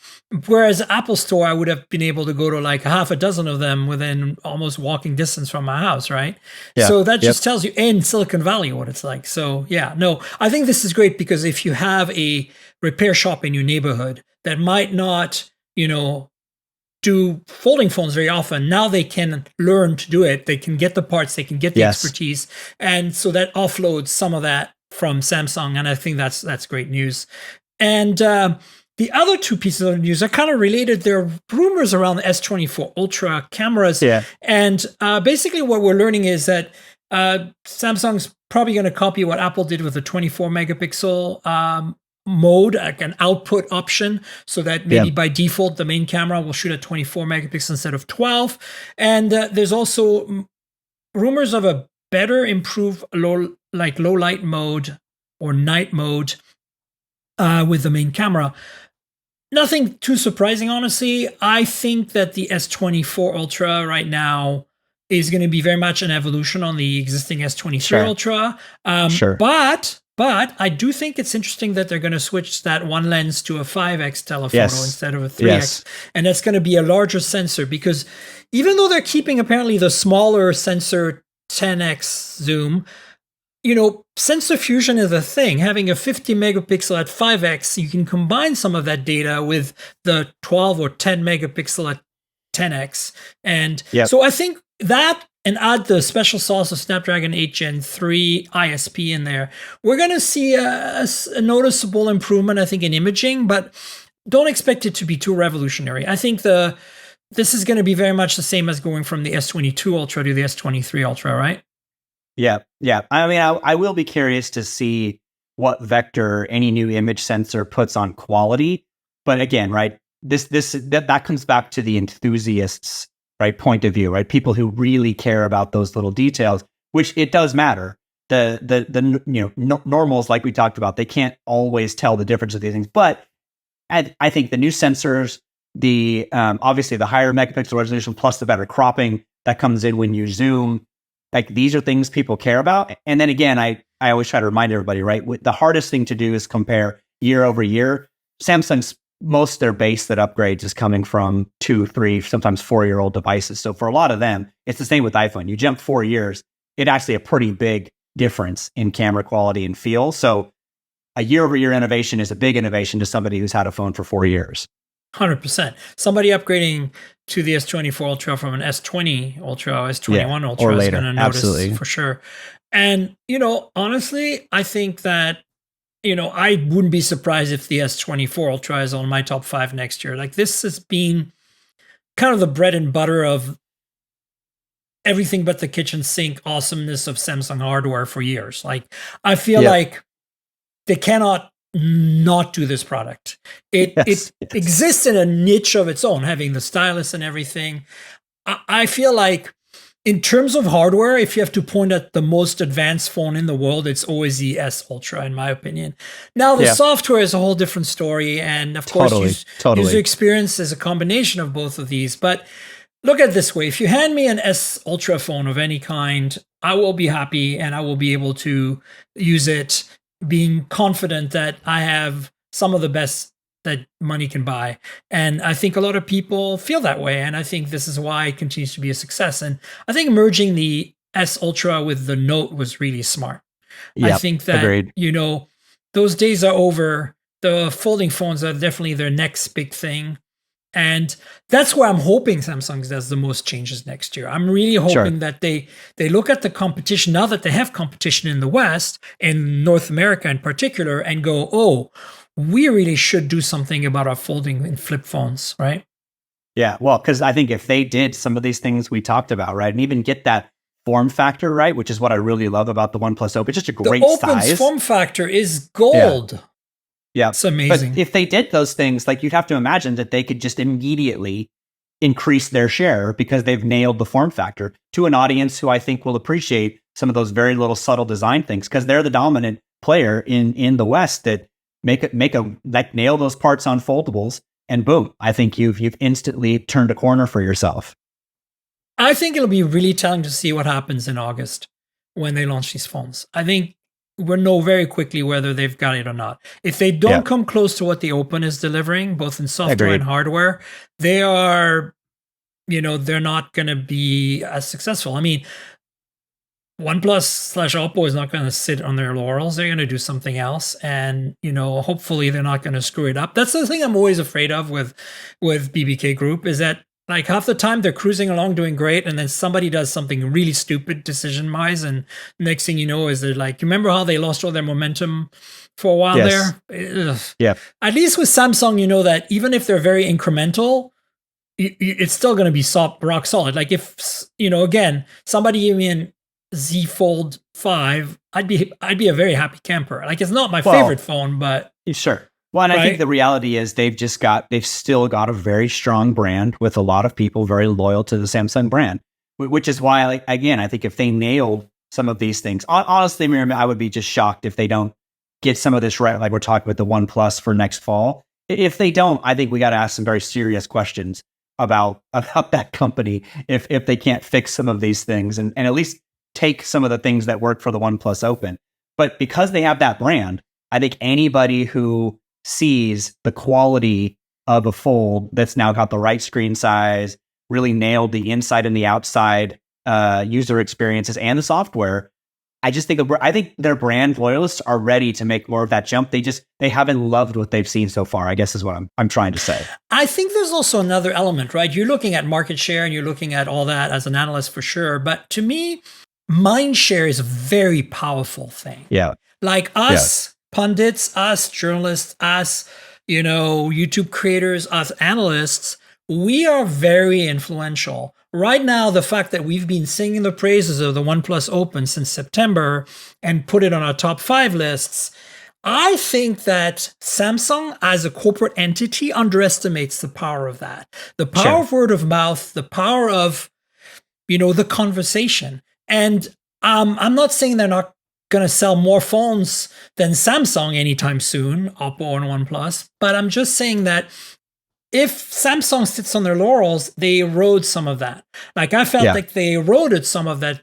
Whereas Apple Store, I would have been able to go to like half a dozen of them within almost walking distance from my house, right? Yeah. So that just tells you in Silicon Valley what it's like. So yeah, no, I think this is great because if you have a repair shop in your neighborhood that might not, you know, do folding phones very often, now they can learn to do it. They can get the parts, they can get the expertise. And so that offloads some of that from Samsung. And I think that's great news. And the other 2 pieces of news are kind of related. There are rumors around the S24 Ultra cameras. Yeah. And basically what we're learning is that Samsung's probably going to copy what Apple did with the 24 megapixel mode, like an output option, so that maybe by default the main camera will shoot at 24 megapixels instead of 12. And there's also rumors of a better improved low light mode or night mode with the main camera. Nothing too surprising, honestly. I think that the S24 Ultra right now is going to be very much an evolution on the existing S23 Ultra. But I do think it's interesting that they're going to switch that one lens to a 5x telephoto instead of a 3x. And that's going to be a larger sensor, because even though they're keeping apparently the smaller sensor 10x zoom, sensor fusion is a thing. Having a 50 megapixel at 5x, you can combine some of that data with the 12 or 10 megapixel at 10x. And so I think that, and add the special sauce of Snapdragon 8 Gen 3 ISP in there, we're going to see a noticeable improvement, I think, in imaging, but don't expect it to be too revolutionary. I think this is going to be very much the same as going from the S22 Ultra to the S23 Ultra, right? Yeah. I mean, I will be curious to see what vector any new image sensor puts on quality. But again, right, that comes back to the enthusiasts, right, point of view, right? People who really care about those little details, which it does matter. The normals, like we talked about, they can't always tell the difference of these things. But I think the new sensors, the obviously the higher megapixel resolution plus the better cropping that comes in when you zoom, like these are things people care about. And then again, I always try to remind everybody, right? The hardest thing to do is compare year over year. Samsung's most of their base that upgrades is coming from 2, 3, sometimes 4-year-old devices. So for a lot of them, it's the same with iPhone. You jump 4 years, it's actually a pretty big difference in camera quality and feel. So a year over year innovation is a big innovation to somebody who's had a phone for 4 years. 100%. Somebody upgrading to the S24 Ultra from an S20 Ultra or S21 Ultra is going to notice for sure. And, honestly, I think that, I wouldn't be surprised if the S24 Ultra is on my top 5 next year. Like, this has been kind of the bread and butter of everything but the kitchen sink awesomeness of Samsung hardware for years. Like, I feel like they cannot not do this product. It exists in a niche of its own, having the stylus and everything. I feel like in terms of hardware, if you have to point at the most advanced phone in the world, it's always the S Ultra, in my opinion. Now, the software is a whole different story. And of course, user experience is a combination of both of these. But look at it this way. If you hand me an S Ultra phone of any kind, I will be happy and I will be able to use it, being confident that I have some of the best that money can buy. And I think a lot of people feel that way. And I think this is why it continues to be a success. And I think merging the S Ultra with the Note was really smart. I think that, agreed. Those days are over. The folding phones are definitely their next big thing. And that's where I'm hoping Samsung does the most changes next year. I'm really hoping that they look at the competition, now that they have competition in the West, in North America in particular, and go, oh, we really should do something about our folding and flip phones, right? Yeah, well, because I think if they did some of these things we talked about, right, and even get that form factor right, which is what I really love about the OnePlus Open, it's just a great size. The form factor is gold. Yeah, it's amazing. But if they did those things, like you'd have to imagine that they could just immediately increase their share because they've nailed the form factor to an audience who I think will appreciate some of those very little subtle design things because they're the dominant player in the West that nail those parts on foldables and boom, I think you've instantly turned a corner for yourself. I think it'll be really telling to see what happens in August when they launch these phones. I think we'll know very quickly whether they've got it or not. If they don't come close to what the Open is delivering, both in software and hardware, they are, they're not going to be as successful. I mean, OnePlus/Oppo is not going to sit on their laurels. They're going to do something else. And, hopefully they're not going to screw it up. That's the thing I'm always afraid of with BBK Group is that like half the time they're cruising along doing great. And then somebody does something really stupid decision-wise. And next thing you know is they're like, you remember how they lost all their momentum for a while there? Ugh. Yeah. At least with Samsung, you know that even if they're very incremental, it's still going to be rock solid. Like if, again, somebody gave me an Z Fold 5, I'd be a very happy camper. Like it's not my favorite phone, but sure. Well, and I think the reality is they've still got a very strong brand with a lot of people very loyal to the Samsung brand, which is why, I think if they nailed some of these things, honestly, Miriam, I would be just shocked if they don't get some of this right. Like we're talking with the OnePlus for next fall. If they don't, I think we got to ask some very serious questions about that company if they can't fix some of these things and at least take some of the things that work for the OnePlus Open. But because they have that brand, I think anybody who sees the quality of a fold that's now got the right screen size, really nailed the inside and the outside user experiences and the software, I just think I think their brand loyalists are ready to make more of that jump. They haven't loved what they've seen so far, I guess is what I'm trying to say. I think there's also another element, right? You're looking at market share and you're looking at all that as an analyst for sure. But to me, mind share is a very powerful thing. Yeah. Like us pundits, us journalists, us, YouTube creators, us analysts, we are very influential. Right now, the fact that we've been singing the praises of the OnePlus Open since September and put it on our top 5 lists, I think that Samsung as a corporate entity underestimates the power of that. The power of word of mouth, the power of, the conversation. And I'm not saying they're not going to sell more phones than Samsung anytime soon, Oppo and OnePlus, but I'm just saying that if Samsung sits on their laurels, they erode some of that. Like I felt like they eroded some of that,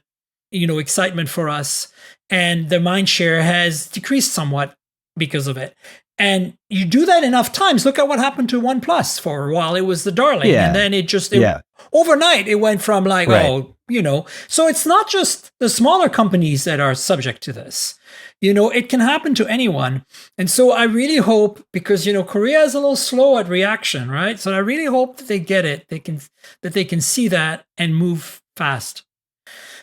excitement for us, and the mind share has decreased somewhat because of it. And you do that enough times. Look at what happened to OnePlus for a while. It was the darling, and then overnight it went from like, So it's not just the smaller companies that are subject to this. It can happen to anyone. And so I really hope, because, Korea is a little slow at reaction, right? So I really hope that they get it. That they can see that and move fast.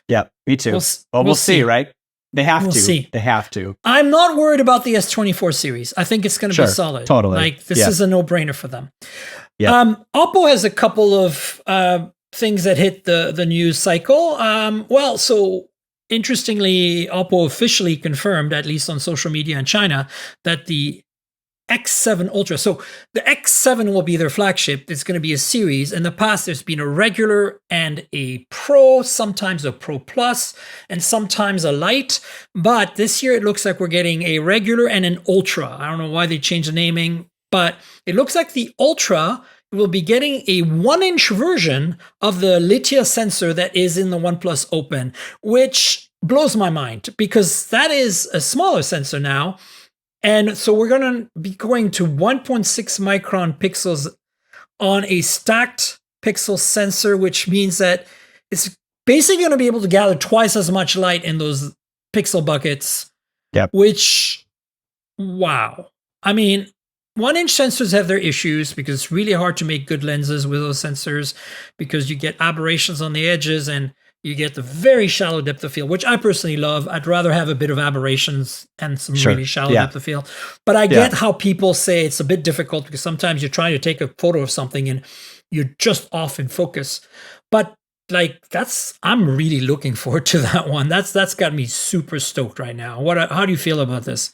Yeah, me too. We'll see, right? They have to. See. They have to. I'm not worried about the S24 series. I think it's going to be solid. Totally. Like this is a no-brainer for them. Yeah. Oppo has a couple of things that hit the news cycle. So interestingly, Oppo officially confirmed, at least on social media in China, that the X7 Ultra, so the X7 will be their flagship. It's going to be a series. In the past, there's been a regular and a Pro, sometimes a Pro Plus, and sometimes a Lite. But this year, it looks like we're getting a regular and an Ultra. I don't know why they changed the naming, but it looks like the Ultra will be getting a 1-inch version of the Litia sensor that is in the OnePlus Open, which blows my mind because that is a smaller sensor now. And so we're going to be going to 1.6 micron pixels on a stacked pixel sensor, which means that it's basically going to be able to gather twice as much light in those pixel buckets. Yep. Which, wow. I mean, 1-inch sensors have their issues because it's really hard to make good lenses with those sensors because you get aberrations on the edges and you get the very shallow depth of field, which I personally love. I'd rather have a bit of aberrations and some really shallow depth of field. But I get how people say it's a bit difficult because sometimes you're trying to take a photo of something and you're just off in focus. But like I'm really looking forward to that one. That's got me super stoked right now. How do you feel about this?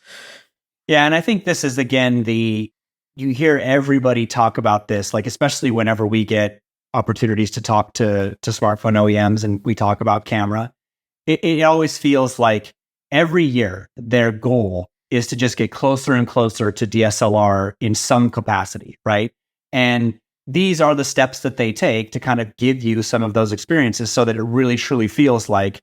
Yeah, and I think this is, again, you hear everybody talk about this, like especially whenever we get opportunities to talk to smartphone OEMs and we talk about camera. It always feels like every year their goal is to just get closer and closer to DSLR in some capacity, right? And these are the steps that they take to kind of give you some of those experiences so that it really truly feels like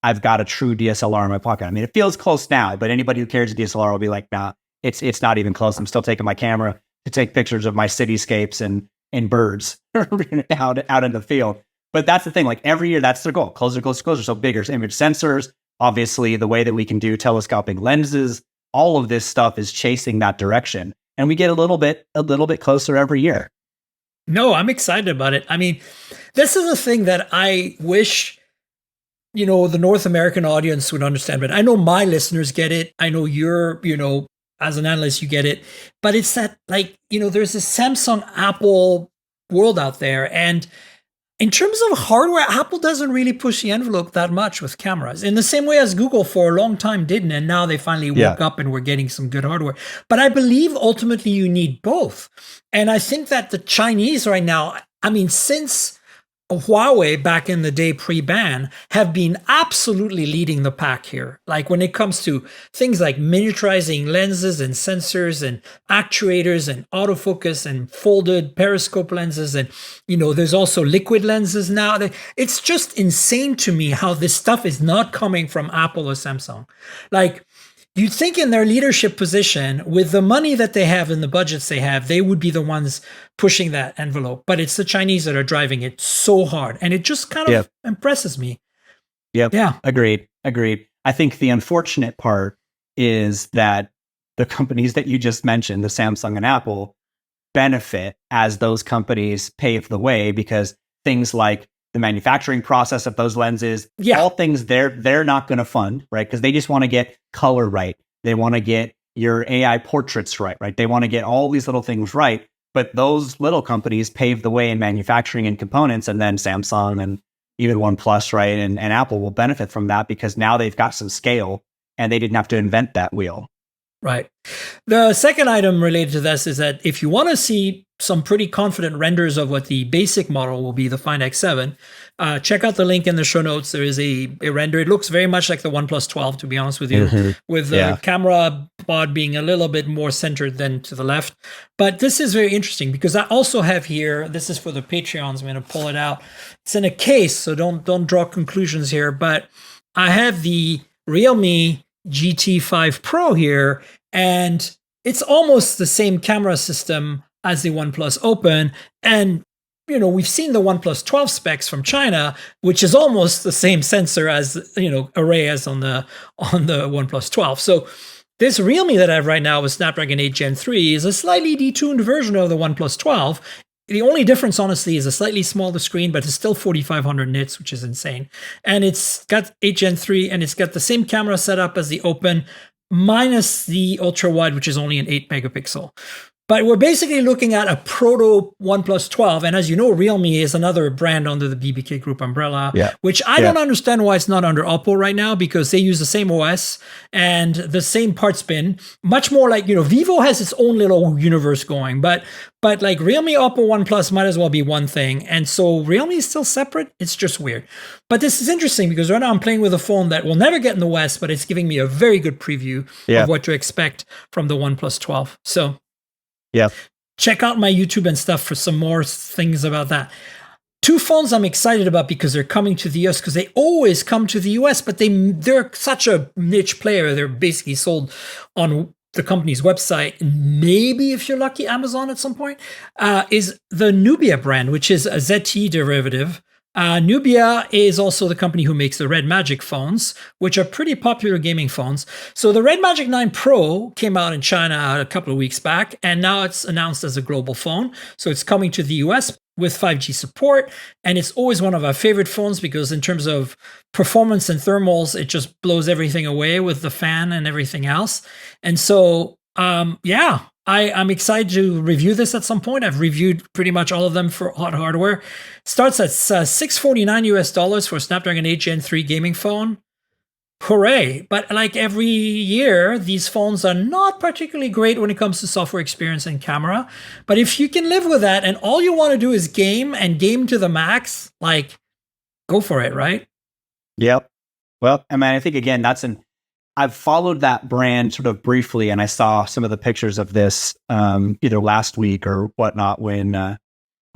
I've got a true DSLR in my pocket. I mean, it feels close now, but anybody who carries a DSLR will be like, nah, it's not even close. I'm still taking my camera to take pictures of my cityscapes and birds out in the field. But that's the thing, like every year, that's their goal. Closer, closer, closer. So bigger image sensors, obviously the way that we can do telescoping lenses, all of this stuff is chasing that direction. And we get a little bit closer every year. No, I'm excited about it. I mean, this is a thing that I wish the North American audience would understand. But I know my listeners get it. I know you're, as an analyst, you get it. But it's that, like, there's this Samsung, Apple world out there. And in terms of hardware, Apple doesn't really push the envelope that much with cameras in the same way as Google for a long time didn't. And now they finally woke up and we're getting some good hardware. But I believe ultimately you need both. And I think that the Chinese right now, I mean, since Huawei back in the day pre-ban have been absolutely leading the pack here. Like when it comes to things like miniaturizing lenses and sensors and actuators and autofocus and folded periscope lenses. And, there's also liquid lenses now. It's just insane to me how this stuff is not coming from Apple or Samsung. Like, you'd think in their leadership position, with the money that they have and the budgets they have, they would be the ones pushing that envelope. But it's the Chinese that are driving it so hard. And it just kind of impresses me. Yeah. Agreed. I think the unfortunate part is that the companies that you just mentioned, the Samsung and Apple, benefit as those companies pave the way, because things like the manufacturing process of those lenses, all things they're not going to fund, right? Because they just want to get color right. They want to get your AI portraits right? They want to get all these little things right. But those little companies pave the way in manufacturing and components, and then Samsung and even OnePlus, right, and Apple will benefit from that because now they've got some scale and they didn't have to invent that wheel. Right. The second item related to this is that if you want to see some pretty confident renders of what the basic model will be, the Find X7, check out the link in the show notes. There is a render. It looks very much like the OnePlus 12, to be honest with you, with the camera pod being a little bit more centered than to the left. But this is very interesting because I also have here, this is for the Patreons, I'm going to pull it out. It's in a case, so don't draw conclusions here, but I have the Realme GT5 Pro here, and it's almost the same camera system as the OnePlus Open. And, we've seen the OnePlus 12 specs from China, which is almost the same sensor as, array as on the OnePlus 12. So this Realme that I have right now with Snapdragon 8 Gen 3 is a slightly detuned version of the OnePlus 12. The only difference, honestly, is a slightly smaller screen, but it's still 4,500 nits, which is insane. And it's got 8 Gen 3, and it's got the same camera setup as the Open, minus the ultra wide, which is only an 8 megapixel. But we're basically looking at a proto OnePlus 12. And as you know, Realme is another brand under the BBK Group umbrella, which I don't understand why it's not under Oppo right now, because they use the same OS and the same parts bin. Much more like, Vivo has its own little universe going, but like Realme, Oppo, OnePlus might as well be one thing. And so Realme is still separate. It's just weird. But this is interesting because right now I'm playing with a phone that will never get in the West, but it's giving me a very good preview of what to expect from the OnePlus 12. So check out my YouTube and stuff for some more things about that. Two phones I'm excited about because they're coming to the US, because they always come to the US, but they're such a niche player. They're basically sold on the company's website, maybe if you're lucky, Amazon at some point, is the Nubia brand, which is a ZTE derivative. Nubia is also the company who makes the Red Magic phones, which are pretty popular gaming phones. So the Red Magic 9 Pro came out in China a couple of weeks back, and now it's announced as a global phone. So it's coming to the US with 5G support, and it's always one of our favorite phones because in terms of performance and thermals, it just blows everything away with the fan and everything else. And so, I'm excited to review this at some point. I've reviewed pretty much all of them for hot hardware. Starts at $649 US for a Snapdragon 8 Gen 3 gaming phone. Hooray. But like every year, these phones are not particularly great when it comes to software experience and camera. But if you can live with that and all you want to do is game and game to the max, like, go for it, right? Yep. Well, I mean, I think, again, I've followed that brand sort of briefly, and I saw some of the pictures of this either last week or whatnot when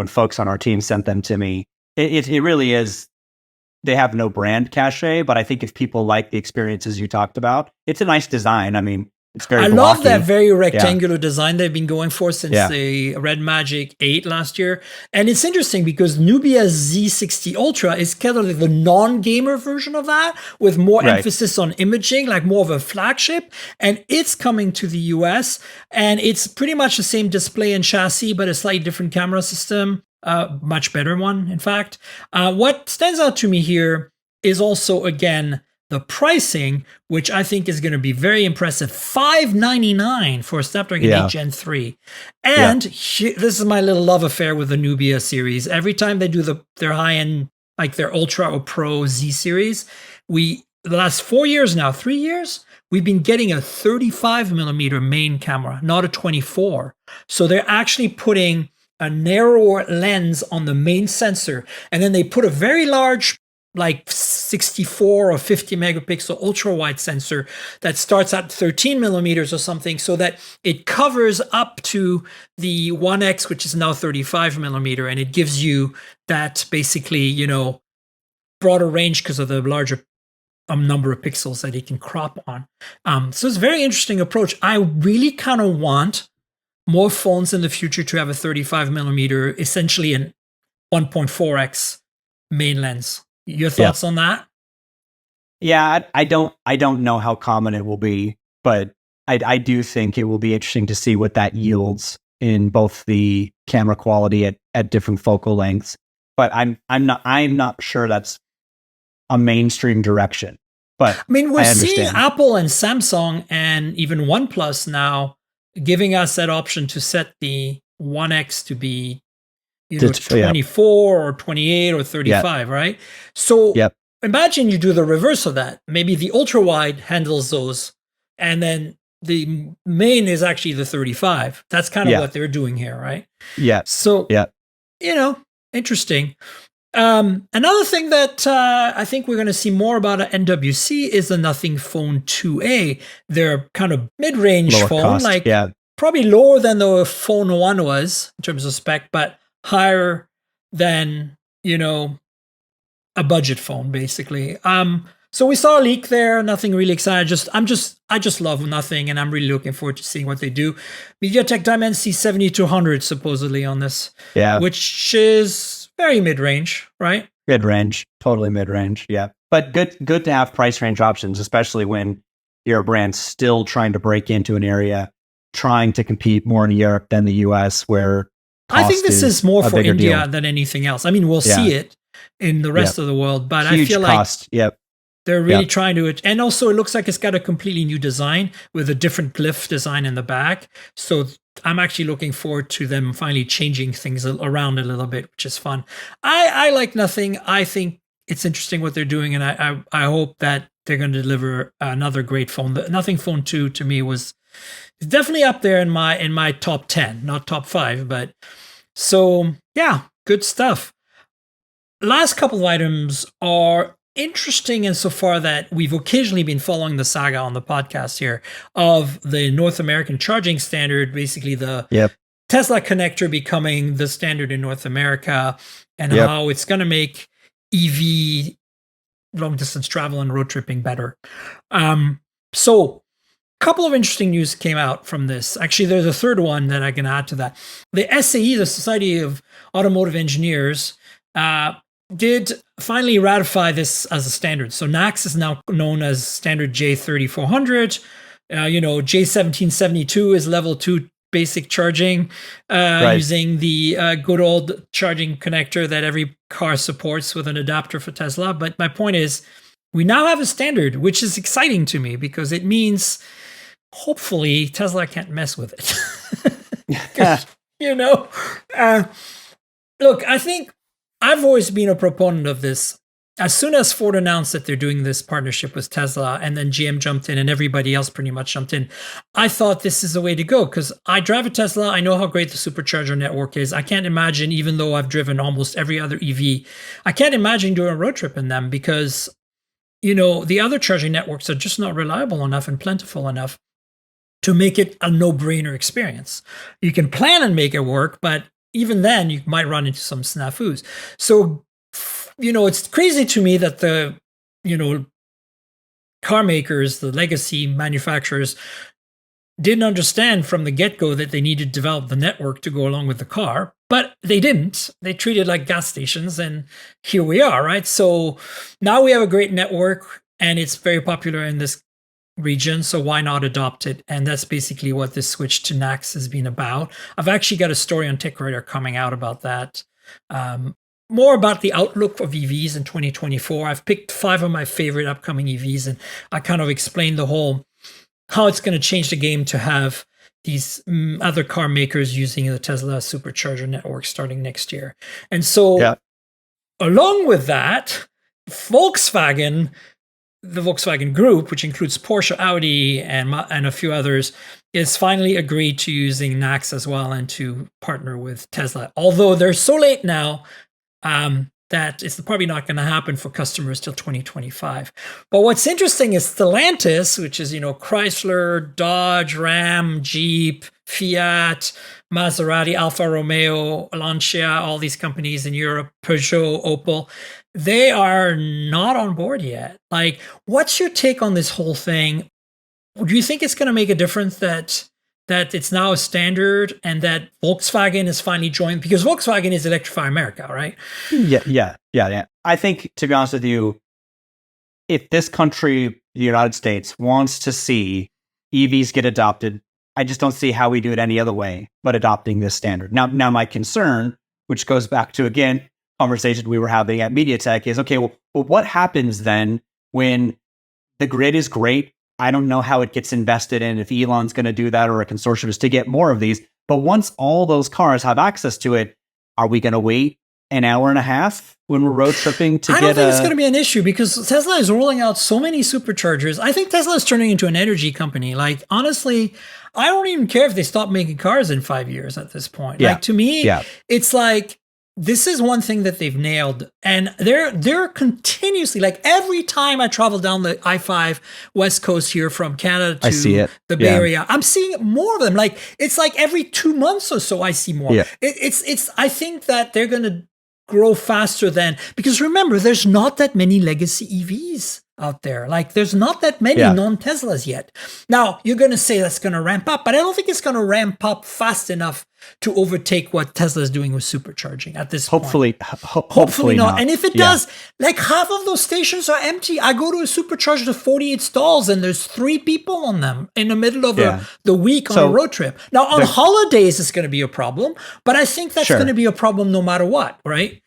folks on our team sent them to me. It really is. They have no brand cachet, but I think if people like the experiences you talked about, it's a nice design. I mean, it's very blocky. Love that very rectangular design they've been going for since the Red Magic 8 last year. And it's interesting because Nubia Z60 Ultra is kind of like the non-gamer version of that, with more emphasis on imaging, like more of a flagship. And it's coming to the US, and it's pretty much the same display and chassis, but a slightly different camera system. Much better one, in fact. What stands out to me here is also, again, the pricing, which I think is going to be very impressive. $599 for a Snapdragon 8 Gen 3. And this is my little love affair with the Nubia series. Every time they do their high-end, like their Ultra or Pro Z series, the last 4 years now, 3 years, we've been getting a 35 millimeter main camera, not a 24. So they're actually putting a narrower lens on the main sensor, and then they put a very large, like 64 or 50 megapixel ultra wide sensor that starts at 13 millimeters or something, so that it covers up to the 1X, which is now 35 millimeter, and it gives you that basically, broader range because of the larger number of pixels that it can crop on. So it's a very interesting approach. I really kind of want more phones in the future to have a 35 millimeter, essentially an 1.4x main lens. Your thoughts on that? Yeah, I don't know how common it will be, but I do think it will be interesting to see what that yields in both the camera quality at different focal lengths. But I'm not sure that's a mainstream direction. But I mean, we're seeing Apple and Samsung and even OnePlus now giving us that option to set the 1X to be 24 or 28 or 35, right? So imagine you do the reverse of that. Maybe the ultra wide handles those, and then the main is actually the 35. That's kind of what they're doing here, right? Yeah. So, interesting. Another thing that I think we're going to see more about at NWC is the Nothing Phone 2A. They're kind of mid-range phone, cost, probably lower than the Phone 1 was in terms of spec, but higher than, a budget phone, basically. So we saw a leak there, nothing really exciting. I just love Nothing, and I'm really looking forward to seeing what they do. MediaTek Dimensity 7200 supposedly on this, which is very mid-range, right? Mid-range, totally mid-range, yeah. But good to have price range options, especially when you're a brand still trying to break into an area, trying to compete more in Europe than the US, where I think this is more for India than anything else. I mean, we'll see it in the rest of the world, but huge I feel cost. Like they're really trying to, and also it looks like it's got a completely new design with a different glyph design in the back. So I'm actually looking forward to them finally changing things around a little bit, which is fun. I like Nothing. I think it's interesting what they're doing, and I hope that they're going to deliver another great phone. The Nothing Phone 2 to me was definitely up there in my top 10, not top 5, but so yeah, good stuff. Last couple of items are interesting insofar that we've occasionally been following the saga on the podcast here of the North American charging standard, basically the Tesla connector becoming the standard in North America, and how it's going to make EV long distance travel and road tripping better. So a couple of interesting news came out from this. Actually, there's a third one that I can add to that. The SAE, the Society of Automotive Engineers, did finally ratify this as a standard. So NACS is now known as standard J3400. J1772 is level 2 basic charging using the good old charging connector that every car supports with an adapter for Tesla. But my point is, we now have a standard, which is exciting to me because it means hopefully Tesla can't mess with it. Look, I think I've always been a proponent of this. As soon as Ford announced that they're doing this partnership with Tesla, and then GM jumped in and everybody else pretty much jumped in, I thought this is the way to go because I drive a Tesla. I know how great the supercharger network is. I can't imagine, even though I've driven almost every other EV, I can't imagine doing a road trip in them because, the other charging networks are just not reliable enough and plentiful enough to make it a no-brainer experience. You can plan and make it work, but even then you might run into some snafus. So, it's crazy to me that the, car makers, the legacy manufacturers, didn't understand from the get-go that they needed to develop the network to go along with the car, but they didn't. They treated it like gas stations, and here we are, right? So now we have a great network, and it's very popular in this region, so why not adopt it? And that's basically what this switch to NACS has been about. I've actually got a story on TechWriter coming out about that. More about the outlook of EVs in 2024. I've picked 5 of my favorite upcoming EVs, and I kind of explained how it's going to change the game to have these other car makers using the Tesla supercharger network starting next year. And so along with that, Volkswagen, the Volkswagen Group, which includes Porsche, Audi, and a few others, is finally agreed to using NACS as well and to partner with Tesla. Although they're so late now that it's probably not going to happen for customers till 2025. But what's interesting is Stellantis, which is, Chrysler, Dodge, Ram, Jeep, Fiat, Maserati, Alfa Romeo, Lancia, all these companies in Europe, Peugeot, Opel, they are not on board yet. Like, what's your take on this whole thing? Do you think it's going to make a difference that it's now a standard and that Volkswagen is finally joined? Because Volkswagen is Electrify America, right? Yeah. I think, to be honest with you, if this country, the United States, wants to see EVs get adopted, I just don't see how we do it any other way but adopting this standard. Now my concern, which goes back to, again, conversation we were having at MediaTek, is, okay, well, what happens then when the grid is great? I don't know how it gets invested in, if Elon's going to do that or a consortium is to get more of these. But once all those cars have access to it, are we going to wait an hour and a half when we're road tripping to get? I don't think it's going to be an issue because Tesla is rolling out so many superchargers. I think Tesla is turning into an energy company. Like, honestly, I don't even care if they stop making cars in 5 years at this point. Like, to me, it's like, this is one thing that they've nailed. And they're continuously, like, every time I travel down the I-5 West Coast here from Canada to the Bay Area, I'm seeing more of them. Like, it's like every 2 months or so I see more. It's I think that they're going to grow faster than, because remember, there's not that many legacy EVs out there. Like, there's not that many non-Teslas yet. Now, you're going to say that's going to ramp up, but I don't think it's going to ramp up fast enough to overtake what Tesla is doing with supercharging at this point. Hopefully not. And if it does, like, half of those stations are empty. I go to a supercharger to 48 stalls and there's 3 people on them in the middle of the week on a road trip. Now, on holidays, it's going to be a problem, but I think that's going to be a problem no matter what, right?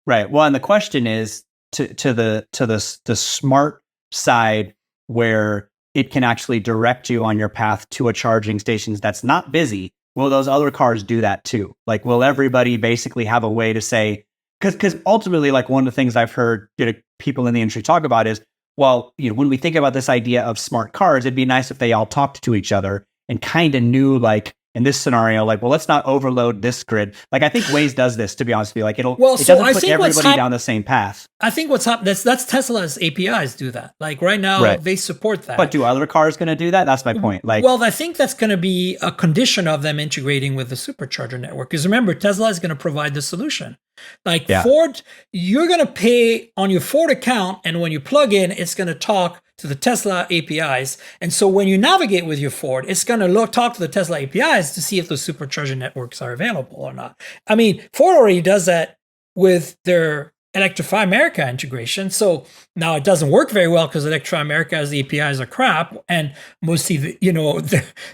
Right. Well, and the question is, to the smart side, where it can actually direct you on your path to a charging station that's not busy. Will those other cars do that too? Like, will everybody basically have a way to say, because ultimately, like, one of the things I've heard people in the industry talk about is, well, when we think about this idea of smart cars, it'd be nice if they all talked to each other and kind of knew, like, in this scenario, like, well, let's not overload this grid. Like, I think Waze does this, to be honest with you. Like, it doesn't put everybody down the same path. I think what's happened, that's Tesla's APIs do that. Like, right now, they support that. But do other cars going to do that? That's my point. Like, well, I think that's going to be a condition of them integrating with the supercharger network. Because remember, Tesla is going to provide the solution. Like, Ford, you're going to pay on your Ford account, and when you plug in, it's going to talk to the Tesla APIs. And so when you navigate with your Ford, it's going to talk to the Tesla APIs to see if those supercharger networks are available or not. I mean, Ford already does that with their Electrify America integration. So now it doesn't work very well because Electrify America's APIs are crap, and mostly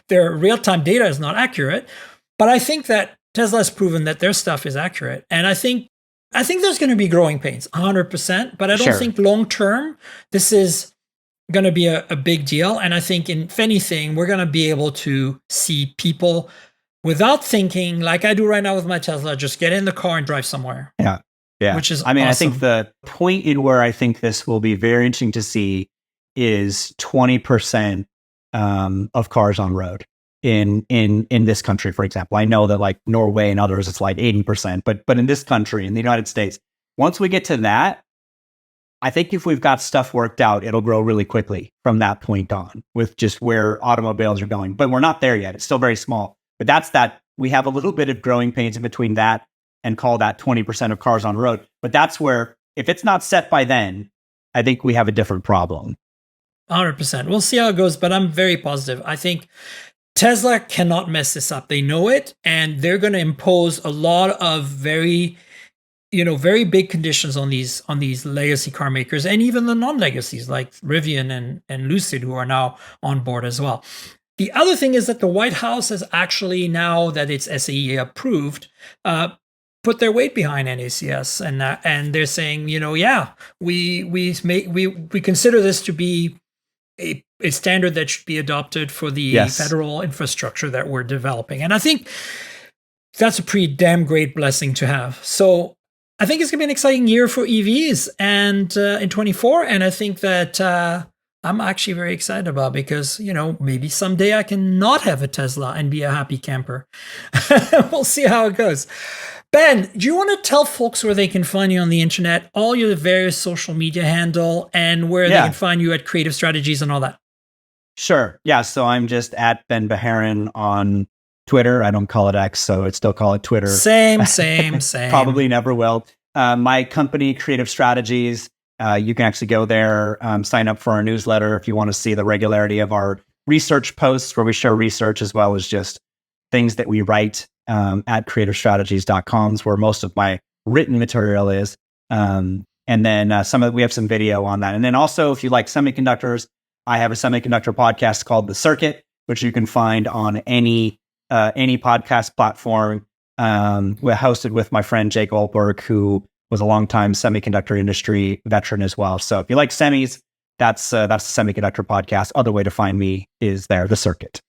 their real-time data is not accurate. But I think that Tesla has proven that their stuff is accurate. And I think there's going to be growing pains, 100%. But I don't think long-term this is going to be a big deal. And I think, if anything, we're going to be able to see people, without thinking, like I do right now with my Tesla, just get in the car and drive somewhere. Yeah. Which is I mean, awesome. I think the point in where I think this will be very interesting to see is 20% of cars on road in this country, for example. I know that, like, Norway and others, it's like 80%, but in this country, in the United States, once we get to that, I think if we've got stuff worked out, it'll grow really quickly from that point on, with just where automobiles are going. But we're not there yet. It's still very small. But that's that. We have a little bit of growing pains in between that and call that 20% of cars on road. But that's where, if it's not set by then, I think we have a different problem. 100%. We'll see how it goes, but I'm very positive. I think Tesla cannot mess this up. They know it, and they're going to impose a lot of very big conditions on these legacy car makers, and even the non-legacies like Rivian and Lucid, who are now on board as well. The other thing is that the White House has actually, now that it's SAE approved, put their weight behind NACS, and they're saying, we consider this to be a standard that should be adopted for the federal infrastructure that we're developing. And I think that's a pretty damn great blessing to have. So I think it's going to be an exciting year for EVs and in 24. And I think that I'm actually very excited about, because, maybe someday I can not have a Tesla and be a happy camper. We'll see how it goes. Ben, do you want to tell folks where they can find you on the internet, all your various social media handle, and where they can find you at Creative Strategies and all that? Sure. Yeah. So I'm just at Ben Bajarin on Twitter. I don't call it X, so I'd still call it Twitter. Same. Probably never will. My company, Creative Strategies, you can actually go there, sign up for our newsletter if you want to see the regularity of our research posts, where we share research as well as just things that we write at creativestrategies.com, is where most of my written material is. And And then we have some video on that. And then also, if you like semiconductors, I have a semiconductor podcast called The Circuit, which you can find on any podcast platform. We're hosted with my friend Jake Goldberg, who was a longtime semiconductor industry veteran as well. So if you like semis, that's the semiconductor podcast. Other way to find me is there, The Circuit.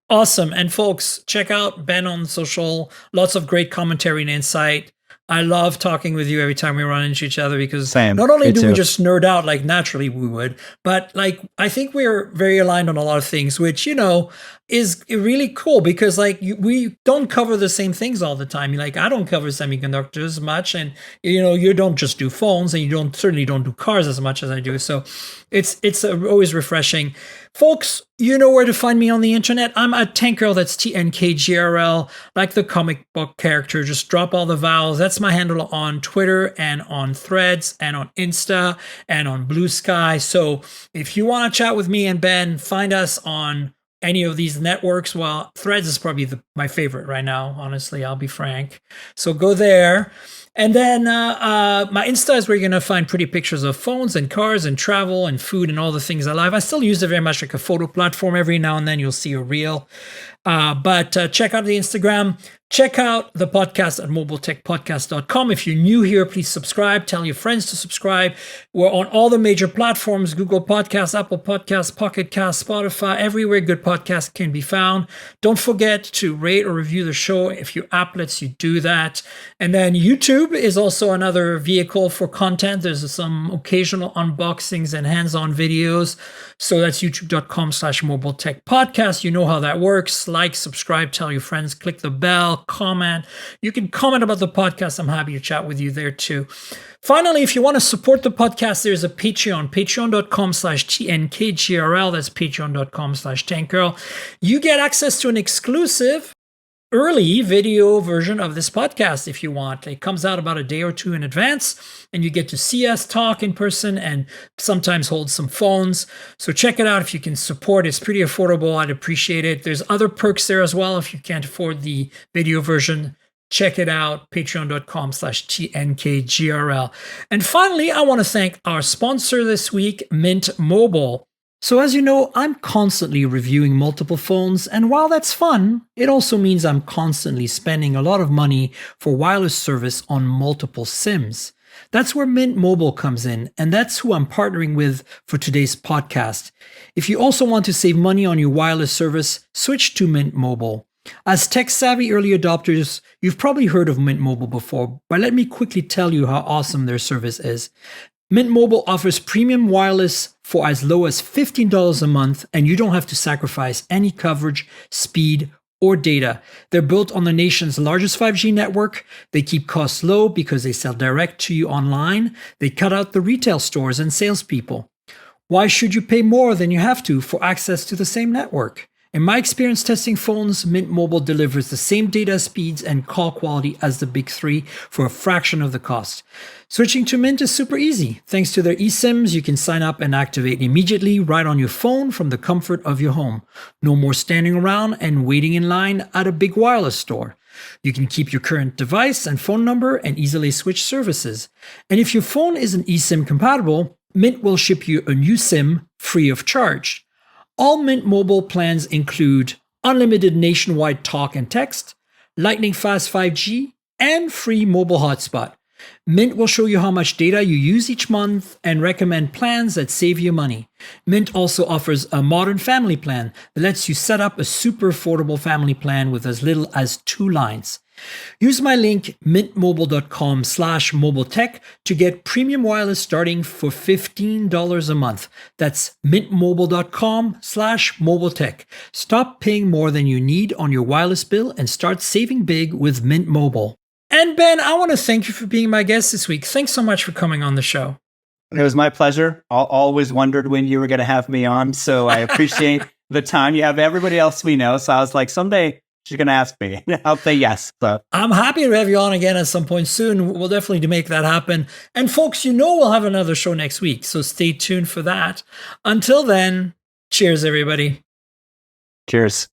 Awesome. And folks, check out Ben on social. Lots of great commentary and insight. I love talking with you every time we run into each other because not only do we just nerd out like naturally we would, but like I think we're very aligned on a lot of things, which, is really cool because like we don't cover the same things all the time. Like I don't cover semiconductors much, and you don't just do phones, and you certainly don't do cars as much as I do. So it's always refreshing. Folks, you know where to find me on the internet. I'm at Tankgirl. That's TNKGRL, like the comic book character. Just drop all the vowels. That's my handle on Twitter and on Threads and on Insta and on Blue Sky. So if you want to chat with me and Ben, find us on any of these networks. Well, Threads is probably my favorite right now, honestly, I'll be frank. So go there. And then my Insta is where you're going to find pretty pictures of phones and cars and travel and food and all the things I love. I still use it very much like a photo platform. Every now and then you'll see a reel. But check out the Instagram. Check out the podcast at mobiletechpodcast.com. If you're new here, please subscribe. Tell your friends to subscribe. We're on all the major platforms: Google Podcasts, Apple Podcasts, Pocket Casts, Spotify, everywhere good podcasts can be found. Don't forget to rate or review the show. If your app lets you do that. And then YouTube is also another vehicle for content. There's some occasional unboxings and hands-on videos. So that's youtube.com/mobiletechpodcast. You know how that works. Like, subscribe, tell your friends, click the bell, comment. You can comment about the podcast. I'm happy to chat with you there too. Finally, if you want to support the podcast, there's a Patreon, patreon.com/TNKGRL. That's patreon.com/Tankgirl. You get access to an exclusive early video version of this podcast if you want. It comes out about a day or two in advance, and you get to see us talk in person and sometimes hold some phones. So check it out if you can support. It's pretty affordable. I'd appreciate it. There's other perks there as well if you can't afford the video version. Check it out, patreon.com/TNKGRL. And finally, I want to thank our sponsor this week, Mint Mobile. So as you know, I'm constantly reviewing multiple phones, and while that's fun, it also means I'm constantly spending a lot of money for wireless service on multiple SIMs. That's where Mint Mobile comes in, and that's who I'm partnering with for today's podcast. If you also want to save money on your wireless service, switch to Mint Mobile. As tech-savvy early adopters, you've probably heard of Mint Mobile before, but let me quickly tell you how awesome their service is. Mint Mobile offers premium wireless for as low as $15 a month, and you don't have to sacrifice any coverage, speed, or data. They're built on the nation's largest 5G network. They keep costs low because they sell direct to you online. They cut out the retail stores and salespeople. Why should you pay more than you have to for access to the same network? In my experience testing phones, Mint Mobile delivers the same data speeds and call quality as the big three for a fraction of the cost. Switching to Mint is super easy. Thanks to their eSIMs, you can sign up and activate immediately right on your phone from the comfort of your home. No more standing around and waiting in line at a big wireless store. You can keep your current device and phone number and easily switch services. And if your phone isn't eSIM compatible, Mint will ship you a new SIM free of charge. All Mint Mobile plans include unlimited nationwide talk and text, lightning fast 5G, and free mobile hotspot. Mint will show you how much data you use each month and recommend plans that save you money. Mint also offers a modern family plan that lets you set up a super affordable family plan with as little as 2 lines. Use my link mintmobile.com/mobiletech to get premium wireless starting for $15 a month. That's mintmobile.com/mobiletech. Stop paying more than you need on your wireless bill and start saving big with Mint Mobile. And Ben, I want to thank you for being my guest this week. Thanks so much for coming on the show. It was my pleasure. I always wondered when you were going to have me on, so I appreciate the time. You have everybody else we know, so I was like, someday she's going to ask me. I'll say yes. So I'm happy to have you on again at some point soon. We'll definitely make that happen. And folks, we'll have another show next week, so stay tuned for that. Until then, cheers, everybody. Cheers.